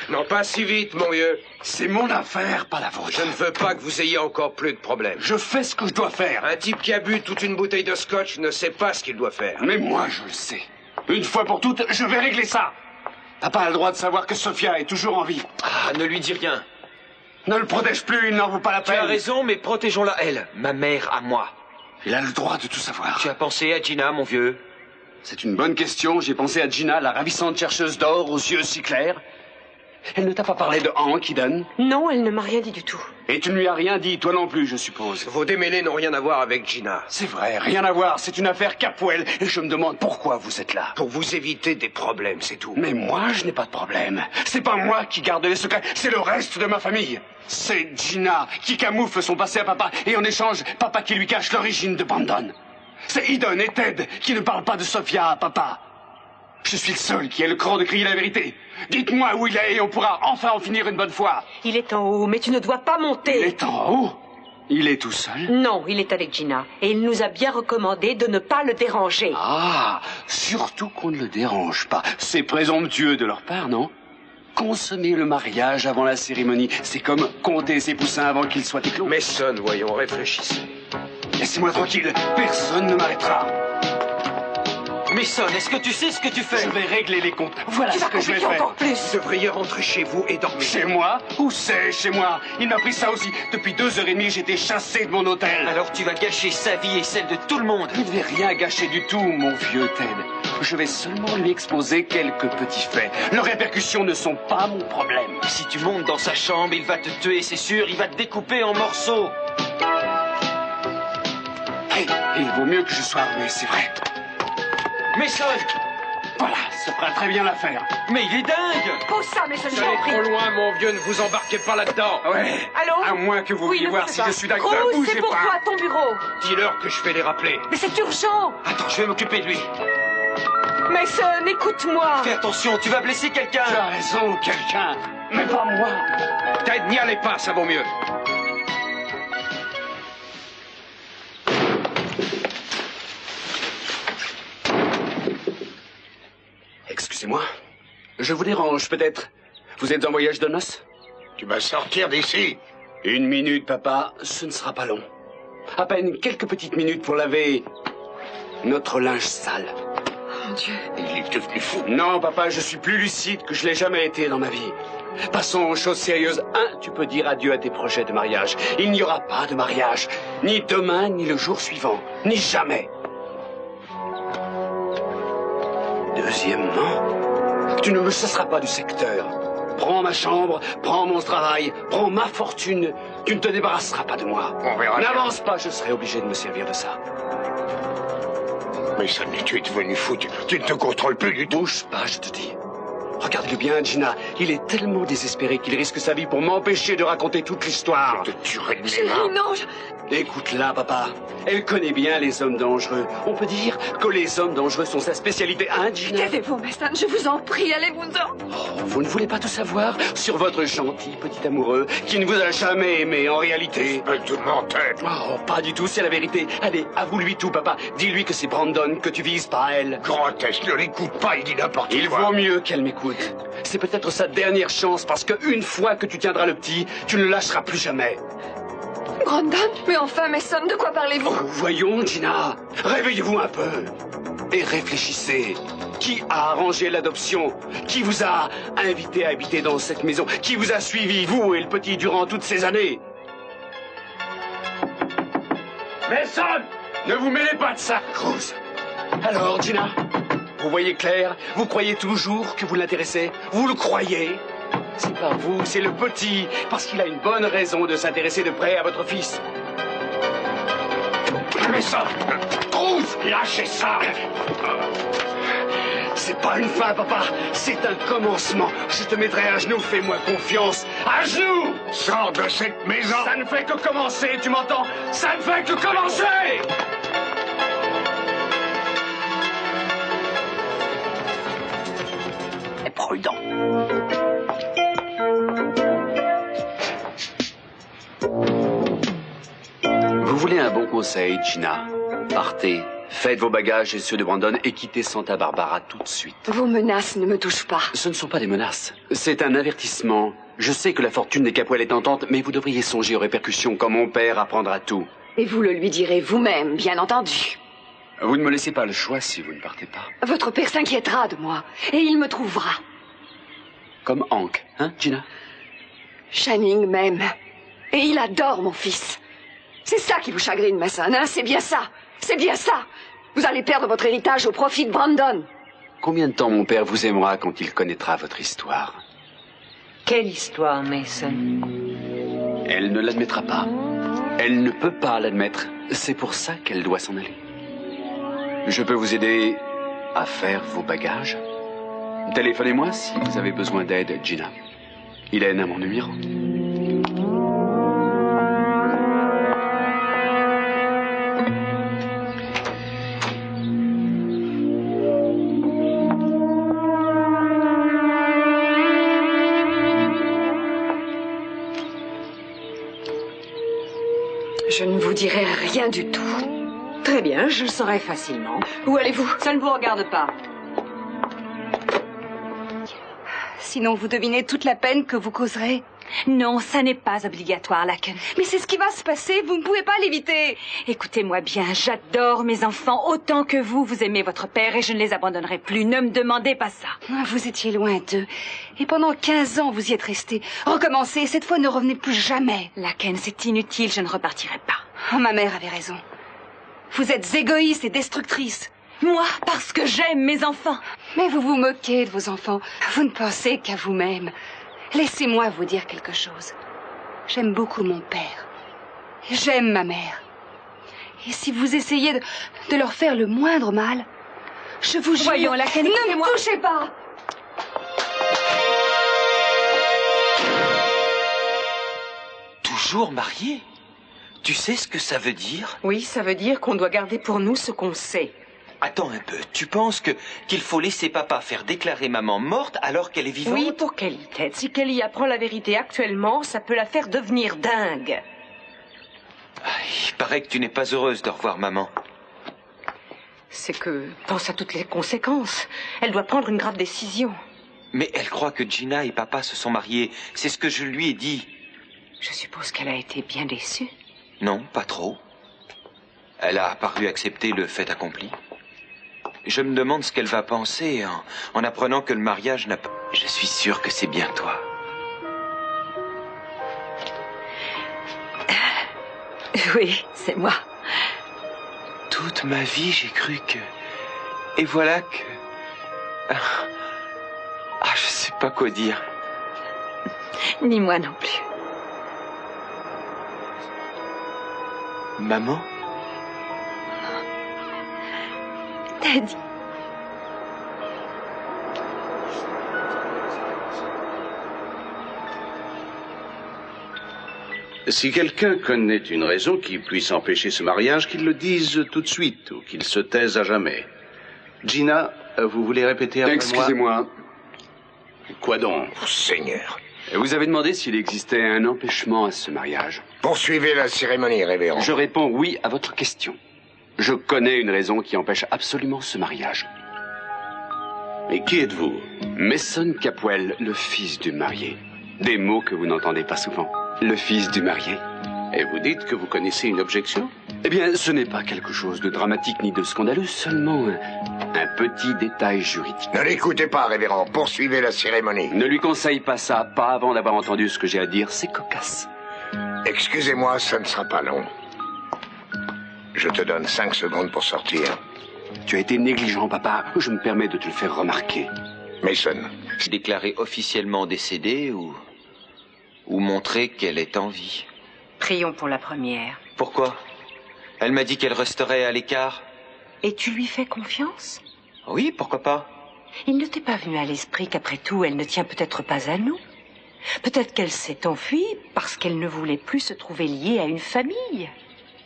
Non, pas si vite, mon vieux. C'est mon affaire, pas la vôtre. Je ne veux pas que vous ayez encore plus de problèmes. Je fais ce que je dois faire. Un type qui a bu toute une bouteille de scotch ne sait pas ce qu'il doit faire. Mais moi, je le sais. Une fois pour toutes, je vais régler ça. Papa a le droit de savoir que Sophia est toujours en vie. Ah, ne lui dis rien. Ne le protège plus, il n'en vaut pas la peine. Tu as raison, mais protégeons-la, elle. Ma mère à moi. Il a le droit de tout savoir. Tu as pensé à Gina, mon vieux? C'est une bonne question. J'ai pensé à Gina, la ravissante chercheuse d'or aux yeux si clairs. Elle ne t'a pas parlé de Hank, Eden? Non, elle ne m'a rien dit du tout. Et tu ne lui as rien dit, toi non plus, je suppose. Vos démêlés n'ont rien à voir avec Gina. C'est vrai, rien à voir. C'est une affaire Capwell. Et je me demande pourquoi vous êtes là. Pour vous éviter des problèmes, c'est tout. Mais moi, je n'ai pas de problème. C'est pas moi qui garde les secrets, c'est le reste de ma famille. C'est Gina qui camoufle son passé à papa. Et en échange, papa qui lui cache l'origine de Brandon. C'est Eden et Ted qui ne parlent pas de Sophia à papa. Je suis le seul qui ait le cran de crier la vérité. Dites-moi où il est et on pourra enfin en finir une bonne fois. Il est en haut, mais tu ne dois pas monter. Il est en haut? Il est tout seul? Non, il est avec Gina. Et il nous a bien recommandé de ne pas le déranger. Ah, surtout qu'on ne le dérange pas. C'est présomptueux de leur part, non? Consommer le mariage avant la cérémonie, c'est comme compter ses poussins avant qu'ils soient éclos. Mason, voyons, réfléchissez. Laissez-moi tranquille, personne ne m'arrêtera. Mason, est-ce que tu sais ce que tu fais? Je vais régler les comptes. Voilà ce que je vais faire. Encore plus. Vous devriez rentrer chez vous et dormir. Chez moi? Où c'est chez moi? Il m'a pris ça aussi. Depuis 2h30, j'étais chassé de mon hôtel. Alors tu vas gâcher sa vie et celle de tout le monde. Je ne vais rien gâcher du tout, mon vieux Ted. Je vais seulement lui exposer quelques petits faits. Leurs répercussions ne sont pas mon problème. Si tu montes dans sa chambre, il va te tuer, c'est sûr. Il va te découper en morceaux. Hey, il vaut mieux que je sois armé, c'est vrai. Mason! Voilà, ça fera très bien l'affaire. Mais il est dingue! Pose ça, Mason, Vous allez trop loin, mon vieux, ne vous embarquez pas là-dedans. Ouais. Allô? À moins que vous vouliez voir si je suis d'accord. Cruz, Bougez c'est pour pas. toi, ton bureau. Dis-leur que je vais les rappeler. Mais c'est urgent. Attends, je vais m'occuper de lui. Mason, écoute-moi. Fais attention, tu vas blesser quelqu'un. Tu as raison, quelqu'un. Mais pas moi. Ted, n'y allez pas, ça vaut mieux. Je vous dérange peut-être. Vous êtes en voyage de noces? Tu vas sortir d'ici. 1 minute, papa, ce ne sera pas long. À peine quelques petites minutes pour laver notre linge sale. Mon Dieu. Il est devenu fou. Non, papa, je suis plus lucide que je l'ai jamais été dans ma vie. Passons aux choses sérieuses. Tu peux dire adieu à tes projets de mariage. Il n'y aura pas de mariage. Ni demain, ni le jour suivant. Ni jamais. Deuxièmement, tu ne me chasseras pas du secteur. Prends ma chambre, prends mon travail, prends ma fortune. Tu ne te débarrasseras pas de moi. On verra. N'avance pas, je serai obligé de me servir de ça. Mais Sonny, tu es devenu fou. Tu ne te contrôles plus du tout. Bouge pas, je te dis. Regarde-le bien, Gina. Il est tellement désespéré qu'il risque sa vie pour m'empêcher de raconter toute l'histoire. Je te tuerai de mes Chérie, mains. non, Écoute-la, papa. Elle connaît bien les hommes dangereux. On peut dire que les hommes dangereux sont sa spécialité, hein, Gina? Taisez-vous, Mason, je vous en prie, allez-vous-en. Oh, vous ne voulez pas tout savoir sur votre gentil petit amoureux qui ne vous a jamais aimé en réalité? Tout menteur. Oh, pas du tout, c'est la vérité. Allez, avoue-lui tout, papa. Dis-lui que c'est Brandon que tu vises, pas elle. Grotesque, ne l'écoute pas, il dit n'importe quoi. Il vaut mieux qu'elle m'écoute. C'est peut-être sa dernière chance parce qu'une fois que tu tiendras le petit, tu ne le lâcheras plus jamais. Brandon, mais enfin, Mason, de quoi parlez-vous? Oh, voyons, Gina, réveillez-vous un peu et réfléchissez. Qui a arrangé l'adoption? Qui vous a invité à habiter dans cette maison? Qui vous a suivi, vous et le petit, durant toutes ces années? Mason, ne vous mêlez pas de ça, Cruz. Alors, Gina, vous voyez clair? Vous croyez toujours que vous l'intéressez? Vous le croyez? C'est pas vous, c'est le petit, parce qu'il a une bonne raison de s'intéresser de près à votre fils. Mais ça, Cruz, lâchez ça. C'est pas une fin, papa, c'est un commencement. Je te mettrai à genoux, fais-moi confiance. À genoux! Sors de cette maison. Ça ne fait que commencer, tu m'entends? Ça ne fait que commencer! Prudent. Vous voulez un bon conseil, Gina? Partez, faites vos bagages et ceux de Brandon et quittez Santa Barbara tout de suite. Vos menaces ne me touchent pas. Ce ne sont pas des menaces, c'est un avertissement. Je sais que la fortune des Capuel est tentante, mais vous devriez songer aux répercussions quand mon père apprendra tout. Et vous le lui direz vous-même, bien entendu. Vous ne me laissez pas le choix si vous ne partez pas. Votre père s'inquiétera de moi, et il me trouvera. Comme Hank, hein, Gina? Channing m'aime, et il adore mon fils. C'est ça qui vous chagrine, Mason, hein? C'est bien ça. C'est bien ça. Vous allez perdre votre héritage au profit de Brandon. Combien de temps mon père vous aimera quand il connaîtra votre histoire? Quelle histoire, Mason? Elle ne l'admettra pas. Elle ne peut pas l'admettre. C'est pour ça qu'elle doit s'en aller. Je peux vous aider à faire vos bagages? Téléphonez-moi si vous avez besoin d'aide, Gina. Hélène a mon numéro. Je ne vous dirai rien du tout. Très bien, je le saurai facilement. Où allez-vous? Ça ne vous regarde pas. Sinon, vous devinez toute la peine que vous causerez. Non, ça n'est pas obligatoire, Laken. Mais c'est ce qui va se passer, vous ne pouvez pas l'éviter. Écoutez-moi bien, j'adore mes enfants autant que vous. Vous aimez votre père et je ne les abandonnerai plus. Ne me demandez pas ça. Vous étiez loin d'eux. Et pendant 15 ans, vous y êtes resté. Recommencez, cette fois ne revenez plus jamais. Laken, c'est inutile, je ne repartirai pas. Oh, ma mère avait raison. Vous êtes égoïste et destructrice. Moi, parce que j'aime mes enfants. Mais vous vous moquez de vos enfants. Vous ne pensez qu'à vous-même. Laissez-moi vous dire quelque chose. J'aime beaucoup mon père. J'aime ma mère. Et si vous essayez de leur faire le moindre mal, je vous jure... Voyons, Laken, ne me touchez pas! Toujours marié? Tu sais ce que ça veut dire? Oui, ça veut dire qu'on doit garder pour nous ce qu'on sait. Attends un peu, tu penses qu'il faut laisser papa faire déclarer maman morte alors qu'elle est vivante? Oui, pour Kelly, Ted. Si Kelly apprend la vérité actuellement, ça peut la faire devenir dingue. Il paraît que tu n'es pas heureuse de revoir maman. C'est que... pense à toutes les conséquences. Elle doit prendre une grave décision. Mais elle croit que Gina et papa se sont mariés. C'est ce que je lui ai dit. Je suppose qu'elle a été bien déçue. Non, pas trop. Elle a paru accepter le fait accompli. Je me demande ce qu'elle va penser en apprenant que le mariage n'a pas... Je suis sûr que c'est bien toi. Oui, c'est moi. Toute ma vie, j'ai cru que... Et voilà que... je sais pas quoi dire. Ni moi non plus. Maman? Daddy. Si quelqu'un connaît une raison qui puisse empêcher ce mariage, qu'il le dise tout de suite ou qu'il se taise à jamais. Gina, vous voulez répéter après moi? Excusez-moi. Quoi donc? Oh, Seigneur. Vous avez demandé s'il existait un empêchement à ce mariage. Poursuivez la cérémonie, révérend. Je réponds oui à votre question. Je connais une raison qui empêche absolument ce mariage. Et qui êtes-vous? Mason Capwell, le fils du marié. Des mots que vous n'entendez pas souvent. Le fils du marié. Et vous dites que vous connaissez une objection? Eh bien, ce n'est pas quelque chose de dramatique ni de scandaleux, seulement un petit détail juridique. Ne l'écoutez pas, révérend. Poursuivez la cérémonie. Ne lui conseille pas ça, pas avant d'avoir entendu ce que j'ai à dire. C'est cocasse. Excusez-moi, ça ne sera pas long. Je te donne 5 secondes pour sortir. Tu as été négligent, papa. Je me permets de te le faire remarquer. Mason. Déclarée officiellement décédée ou montrer qu'elle est en vie. Prions pour la première. Pourquoi? Elle m'a dit qu'elle resterait à l'écart. Et tu lui fais confiance? Oui, pourquoi pas? Il ne t'est pas venu à l'esprit qu'après tout, elle ne tient peut-être pas à nous? Peut-être qu'elle s'est enfuie parce qu'elle ne voulait plus se trouver liée à une famille.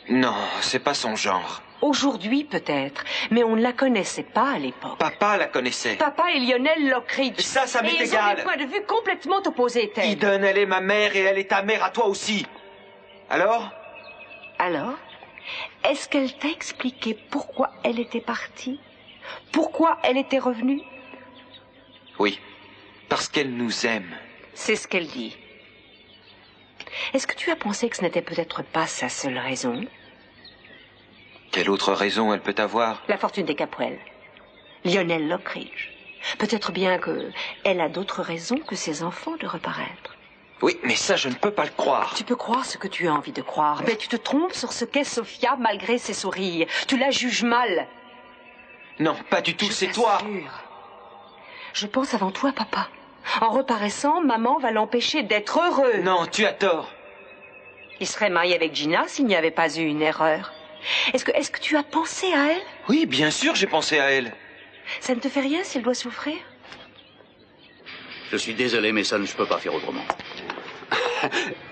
Non, c'est pas son genre. Aujourd'hui, peut-être, mais on ne la connaissait pas à l'époque. Papa la connaissait. Papa et Lionel Lockridge. Ça m'est égal. Et ils ont des points de vue complètement opposés, Ted. Eden, elle est ma mère et elle est ta mère à toi aussi. Alors? Alors? Est-ce qu'elle t'a expliqué pourquoi elle était partie? Pourquoi elle était revenue? Oui, parce qu'elle nous aime. C'est ce qu'elle dit. Est-ce que tu as pensé que ce n'était peut-être pas sa seule raison? Quelle autre raison elle peut avoir? La fortune des Capwell. Lionel Lockridge. Peut-être bien qu'elle a d'autres raisons que ses enfants de reparaître. Oui, mais ça, je ne peux pas le croire. Tu peux croire ce que tu as envie de croire, mais tu te trompes sur ce qu'est Sophia malgré ses sourires. Tu la juges mal. Non, pas du tout, c'est toi. Je pense avant toi, papa. En reparaissant, maman va l'empêcher d'être heureux. Non, tu as tort. Il serait marié avec Gina s'il n'y avait pas eu une erreur. Est-ce que tu as pensé à elle? Oui, bien sûr, j'ai pensé à elle. Ça ne te fait rien s'il doit souffrir? Je suis désolé, Mason, je peux pas faire autrement.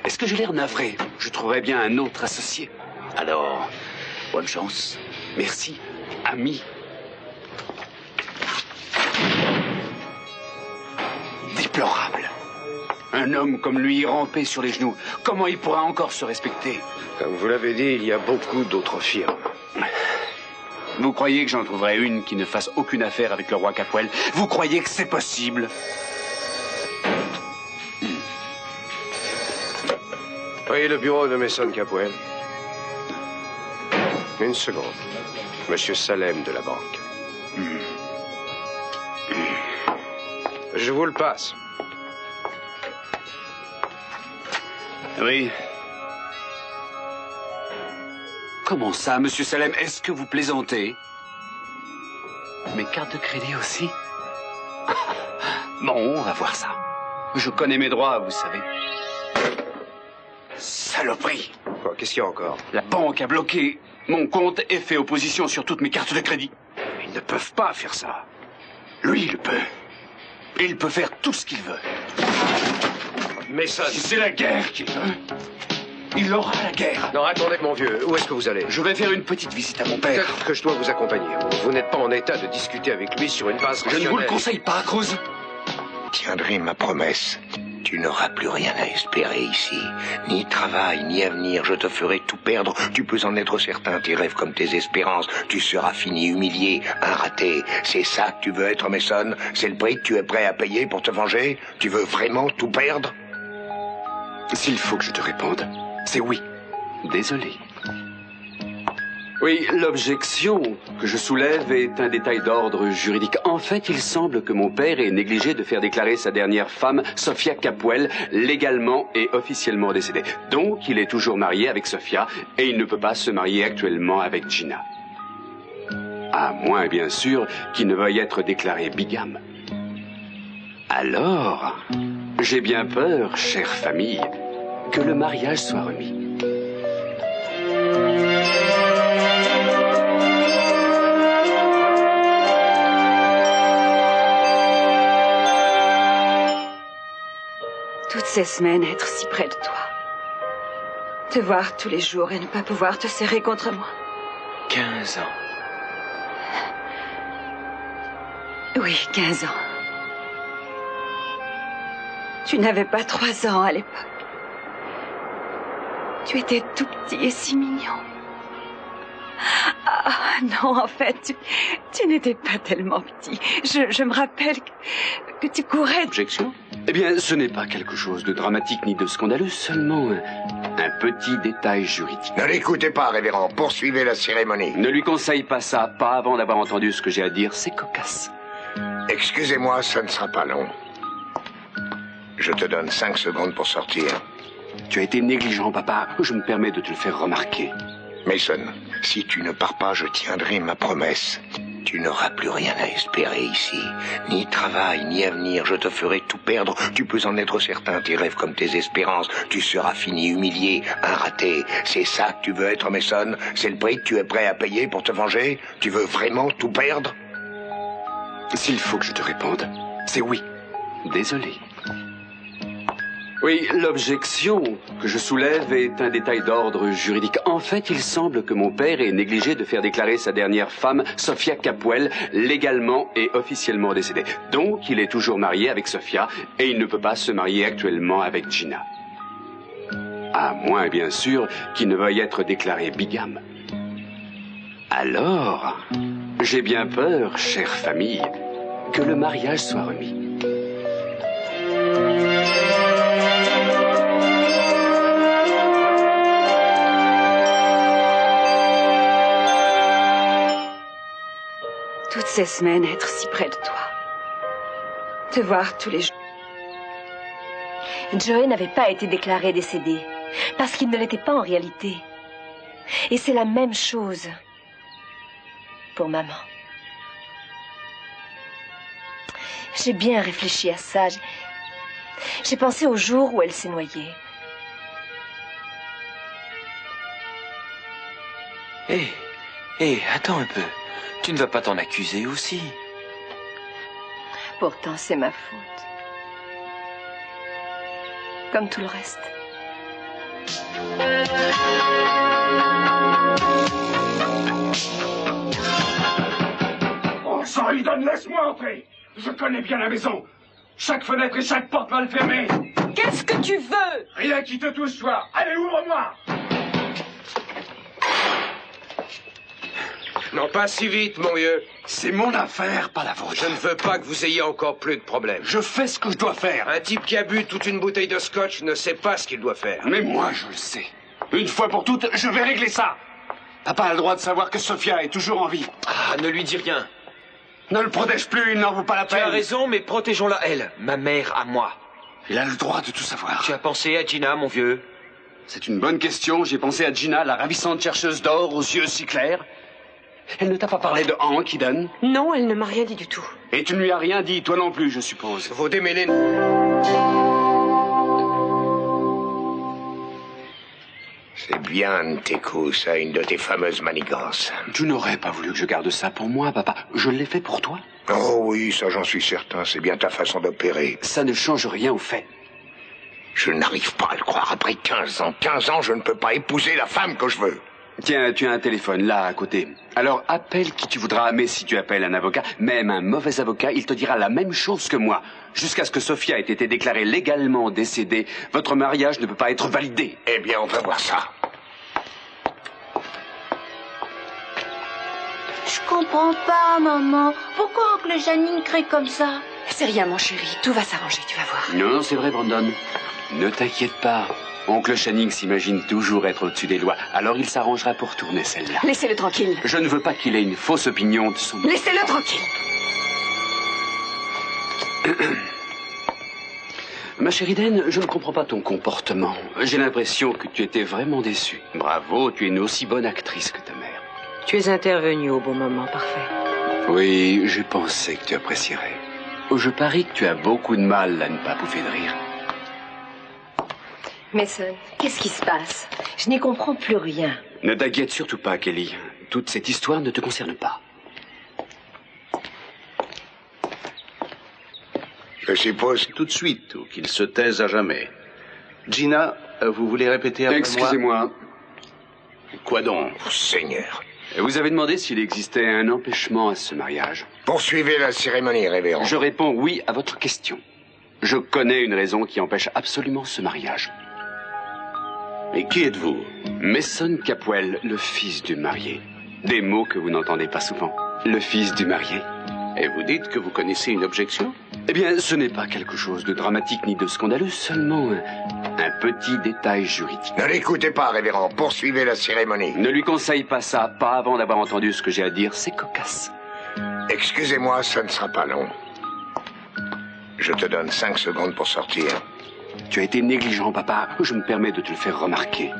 Est-ce que j'ai l'air navré? Je trouverais bien un autre associé. Alors, bonne chance. Merci, ami. Déplorable. Un homme comme lui rampé sur les genoux, comment il pourra encore se respecter? Comme vous l'avez dit, il y a beaucoup d'autres firmes. Vous croyez que j'en trouverai une qui ne fasse aucune affaire avec le roi Capwell? Vous croyez que c'est possible? Oui, le bureau de Mason Capwell. Une seconde. Monsieur Salem de la banque. Je vous le passe. Oui. Comment ça, monsieur Salem? Est-ce que vous plaisantez? Mes cartes de crédit aussi? Bon, on va voir ça. Je connais mes droits, vous savez. Saloperie! Quoi, qu'est-ce qu'il y a encore? La banque a bloqué mon compte et fait opposition sur toutes mes cartes de crédit. Ils ne peuvent pas faire ça. Lui, il peut. Il peut faire tout ce qu'il veut. Mais ça... Si c'est la guerre qu'il veut, il aura la guerre. Non, attendez, mon vieux. Où est-ce que vous allez? Je vais faire une petite visite à mon père. Peut-être que je dois vous accompagner. Vous n'êtes pas en état de discuter avec lui sur une base rationnelle. Je ne vous le conseille pas, Cruz. Tiendrai ma promesse. Tu n'auras plus rien à espérer ici. Ni travail, ni avenir. Je te ferai tout perdre. Tu peux en être certain. Tes rêves comme tes espérances. Tu seras fini, humilié, un raté. C'est ça que tu veux être, Mason? C'est le prix que tu es prêt à payer pour te venger? Tu veux vraiment tout perdre? S'il faut que je te réponde, c'est oui. Désolé. Oui, l'objection que je soulève est un détail d'ordre juridique. En fait, il semble que mon père ait négligé de faire déclarer sa dernière femme, Sophia Capwell, légalement et officiellement décédée. Donc, il est toujours marié avec Sophia et il ne peut pas se marier actuellement avec Gina. À moins, bien sûr, qu'il ne veuille être déclaré bigame. Alors, j'ai bien peur, chère famille, que le mariage soit remis. Toutes ces semaines, être si près de toi. Te voir tous les jours et ne pas pouvoir te serrer contre moi. 15 ans. Oui, 15 ans. Tu n'avais pas 3 ans à l'époque. Tu étais tout petit et si mignon. Ah non, en fait, tu n'étais pas tellement petit. Je me rappelle que tu courais... Objection? Eh bien, ce n'est pas quelque chose de dramatique ni de scandaleux, seulement un petit détail juridique. Ne l'écoutez pas, révérend. Poursuivez la cérémonie. Ne lui conseille pas ça, pas avant d'avoir entendu ce que j'ai à dire. C'est cocasse. Excusez-moi, ça ne sera pas long. Je te donne 5 secondes pour sortir. Tu as été négligent, papa. Je me permets de te le faire remarquer. Mason, si tu ne pars pas, je tiendrai ma promesse. Tu n'auras plus rien à espérer ici. Ni travail, ni avenir. Je te ferai tout perdre. Tu peux en être certain. Tes rêves comme tes espérances. Tu seras fini, humilié, un raté. C'est ça que tu veux être, Mason? C'est le prix que tu es prêt à payer pour te venger? Tu veux vraiment tout perdre? S'il faut que je te réponde, c'est oui. Désolé. Oui, l'objection que je soulève est un détail d'ordre juridique. En fait, il semble que mon père ait négligé de faire déclarer sa dernière femme, Sophia Capwell, légalement et officiellement décédée. Donc, il est toujours marié avec Sophia et il ne peut pas se marier actuellement avec Gina. À moins, bien sûr, qu'il ne veuille être déclaré bigame. Alors, j'ai bien peur, chère famille, que le mariage soit remis. Toutes ces semaines, être si près de toi. Te voir tous les jours. Joey n'avait pas été déclaré décédé, parce qu'il ne l'était pas en réalité. Et c'est la même chose pour maman. J'ai bien réfléchi à ça. J'ai pensé au jour où elle s'est noyée. Hé, attends un peu. Tu ne vas pas t'en accuser aussi. Pourtant, c'est ma faute. Comme tout le reste. Oh, ça, Eden, laisse-moi entrer. Je connais bien la maison. Chaque fenêtre et chaque porte mal fermée. Qu'est-ce que tu veux? Rien qui te touche, toi. Allez, ouvre-moi. Non, pas si vite, mon vieux. C'est mon affaire, pas la vôtre. Je ne veux pas que vous ayez encore plus de problèmes. Je fais ce que je dois faire. Un type qui a bu toute une bouteille de scotch ne sait pas ce qu'il doit faire. Mais moi, je le sais. Une fois pour toutes, je vais régler ça. Papa a le droit de savoir que Sophia est toujours en vie. Ah, ne lui dis rien. Ne le protège plus, il n'en vaut pas la peine. Tu as raison, mais protégeons-la, elle. Ma mère à moi. Il a le droit de tout savoir. Tu as pensé à Gina, mon vieux? C'est une bonne question. J'ai pensé à Gina, la ravissante chercheuse d'or aux yeux si clairs. Elle ne t'a pas parlé de Hank, Eden? Non, elle ne m'a rien dit du tout. Et tu ne lui as rien dit, toi non plus, je suppose. Vos démêlés... C'est bien, Nteku, ça, une de tes fameuses manigances. Tu n'aurais pas voulu que je garde ça pour moi, papa. Je l'ai fait pour toi. Oh oui, ça j'en suis certain, c'est bien ta façon d'opérer. Ça ne change rien au fait. Je n'arrive pas à le croire. Après 15 ans, je ne peux pas épouser la femme que je veux. Tiens, tu as un téléphone là à côté. Alors appelle qui tu voudras, mais si tu appelles un avocat, même un mauvais avocat, il te dira la même chose que moi. Jusqu'à ce que Sophia ait été déclarée légalement décédée, votre mariage ne peut pas être validé. Eh bien, on va voir ça. Je comprends pas, maman. Pourquoi oncle Channing crie comme ça? C'est rien, mon chéri. Tout va s'arranger, tu vas voir. Non, c'est vrai, Brandon. Ne t'inquiète pas. Oncle Channing s'imagine toujours être au-dessus des lois, alors il s'arrangera pour tourner celle-là. Laissez-le tranquille. Je ne veux pas qu'il ait une fausse opinion de son... Laissez-le tranquille. Ma chérie Dan, je ne comprends pas ton comportement. J'ai l'impression que tu étais vraiment déçue. Bravo, tu es une aussi bonne actrice que ta mère. Tu es intervenu au bon moment, parfait. Oui, j'ai pensé que tu apprécierais. Je parie que tu as beaucoup de mal à ne pas pouffer de rire. Mason, qu'est-ce qui se passe? Je n'y comprends plus rien. Ne t'inquiète surtout pas, Kelly. Toute cette histoire ne te concerne pas. Je suppose tout de suite ou qu'il se taise à jamais. Gina, vous voulez répéter après moi? Excusez-moi. Quoi donc? Oh, Seigneur. Vous avez demandé s'il existait un empêchement à ce mariage. Poursuivez la cérémonie, révérend. Je réponds oui à votre question. Je connais une raison qui empêche absolument ce mariage. Et qui êtes-vous? Mason Capwell, le fils du marié. Des mots que vous n'entendez pas souvent. Le fils du marié. Et vous dites que vous connaissez une objection? Eh bien, ce n'est pas quelque chose de dramatique ni de scandaleux, seulement un petit détail juridique. Ne l'écoutez pas, révérend. Poursuivez la cérémonie. Ne lui conseille pas ça, pas avant d'avoir entendu ce que j'ai à dire. C'est cocasse. Excusez-moi, ça ne sera pas long. Je te donne 5 secondes pour sortir. Tu as été négligent, papa. Je me permets de te le faire remarquer.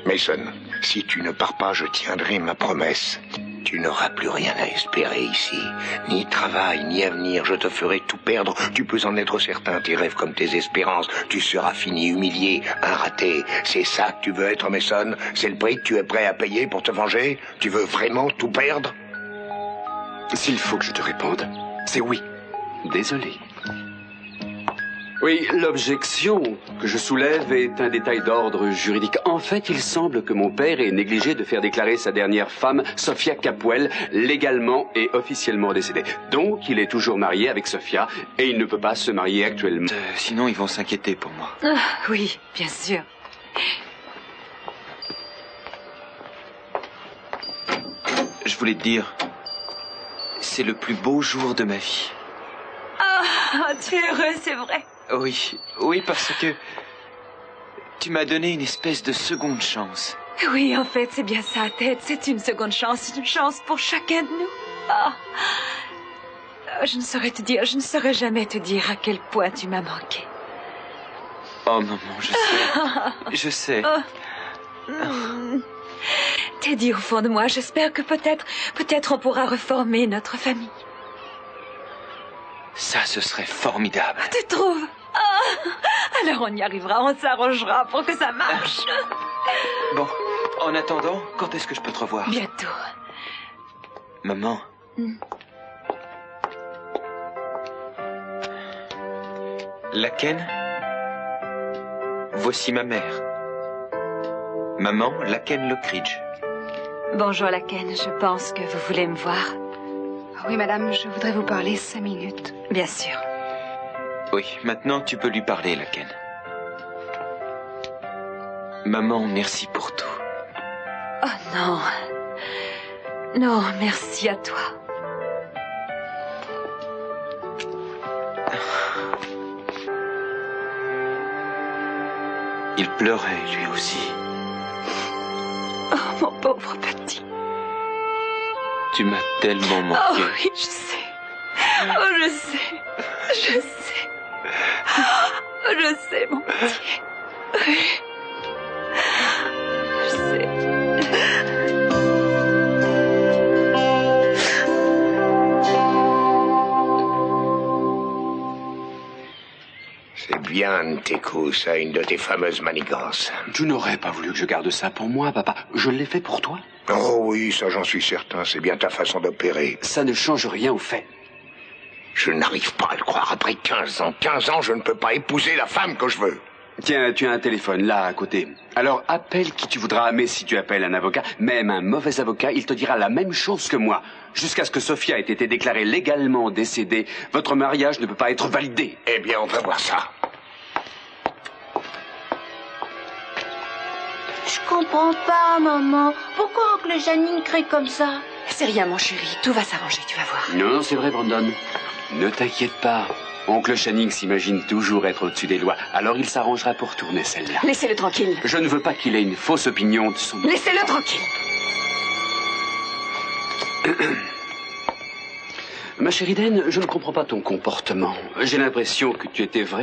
Mason, si tu ne pars pas, je tiendrai ma promesse. Tu n'auras plus rien à espérer ici. Ni travail, ni avenir. Je te ferai tout perdre. Tu peux en être certain. Tes rêves comme tes espérances. Tu seras fini, humilié, un raté. C'est ça que tu veux être, Mason? C'est le prix que tu es prêt à payer pour te venger? Tu veux vraiment tout perdre? S'il faut que je te réponde, c'est oui. Désolé. Oui, l'objection que je soulève est un détail d'ordre juridique. En fait, il semble que mon père ait négligé de faire déclarer sa dernière femme, Sophia Capwell, légalement et officiellement décédée. Donc, il est toujours marié avec Sophia et il ne peut pas se marier actuellement. Sinon, ils vont s'inquiéter pour moi. Ah, oui, bien sûr. Je voulais te dire, c'est le plus beau jour de ma vie. Ah, tu es heureux, c'est vrai. Oui, parce que tu m'as donné une espèce de seconde chance. Oui, en fait, c'est bien ça, Ted. C'est une seconde chance, une chance pour chacun de nous. Ah. Je ne saurais te dire, je ne saurais jamais te dire à quel point tu m'as manqué. Oh, maman, je sais. Je sais. Teddy, au fond de moi, j'espère que peut-être on pourra reformer notre famille. Ça, ce serait formidable. Tu trouves? Alors on y arrivera, on s'arrangera pour que ça marche. Bon, en attendant, quand est-ce que je peux te revoir? Bientôt. Maman. Laken, voici ma mère. Maman, Laken Lockridge. Bonjour Laken, je pense que vous voulez me voir. Oui, madame, je voudrais vous parler 5 minutes. Bien sûr. Oui, maintenant tu peux lui parler, Laken. Maman, merci pour tout. Oh non. Non, merci à toi. Il pleurait, lui aussi. Oh, mon pauvre petit. Tu m'as tellement manqué. Oh oui, je sais. Oh, je sais. Je sais. Oh, je sais, mon petit. Oui. Je sais. C'est bien, Nteku, ça, une de tes fameuses manigances. Tu n'aurais pas voulu que je garde ça pour moi, papa. Je l'ai fait pour toi. Oh oui, ça j'en suis certain, c'est bien ta façon d'opérer. Ça ne change rien au fait. Je n'arrive pas à le croire. Après 15 ans, je ne peux pas épouser la femme que je veux. Tiens, tu as un téléphone là à côté. Alors appelle qui tu voudras, mais si tu appelles un avocat, même un mauvais avocat, il te dira la même chose que moi. Jusqu'à ce que Sophia ait été déclarée légalement décédée, votre mariage ne peut pas être validé. Eh bien, on va voir ça. Je comprends pas, maman. Pourquoi oncle Channing crie comme ça? C'est rien, mon chéri. Tout va s'arranger, tu vas voir. Non, c'est vrai, Brandon. Ne t'inquiète pas. Oncle Channing s'imagine toujours être au-dessus des lois. Alors il s'arrangera pour tourner celle-là. Laissez-le tranquille. Je ne veux pas qu'il ait une fausse opinion de son... Laissez-le tranquille. Ma chérie Dan, je ne comprends pas ton comportement. J'ai l'impression que tu étais vraiment...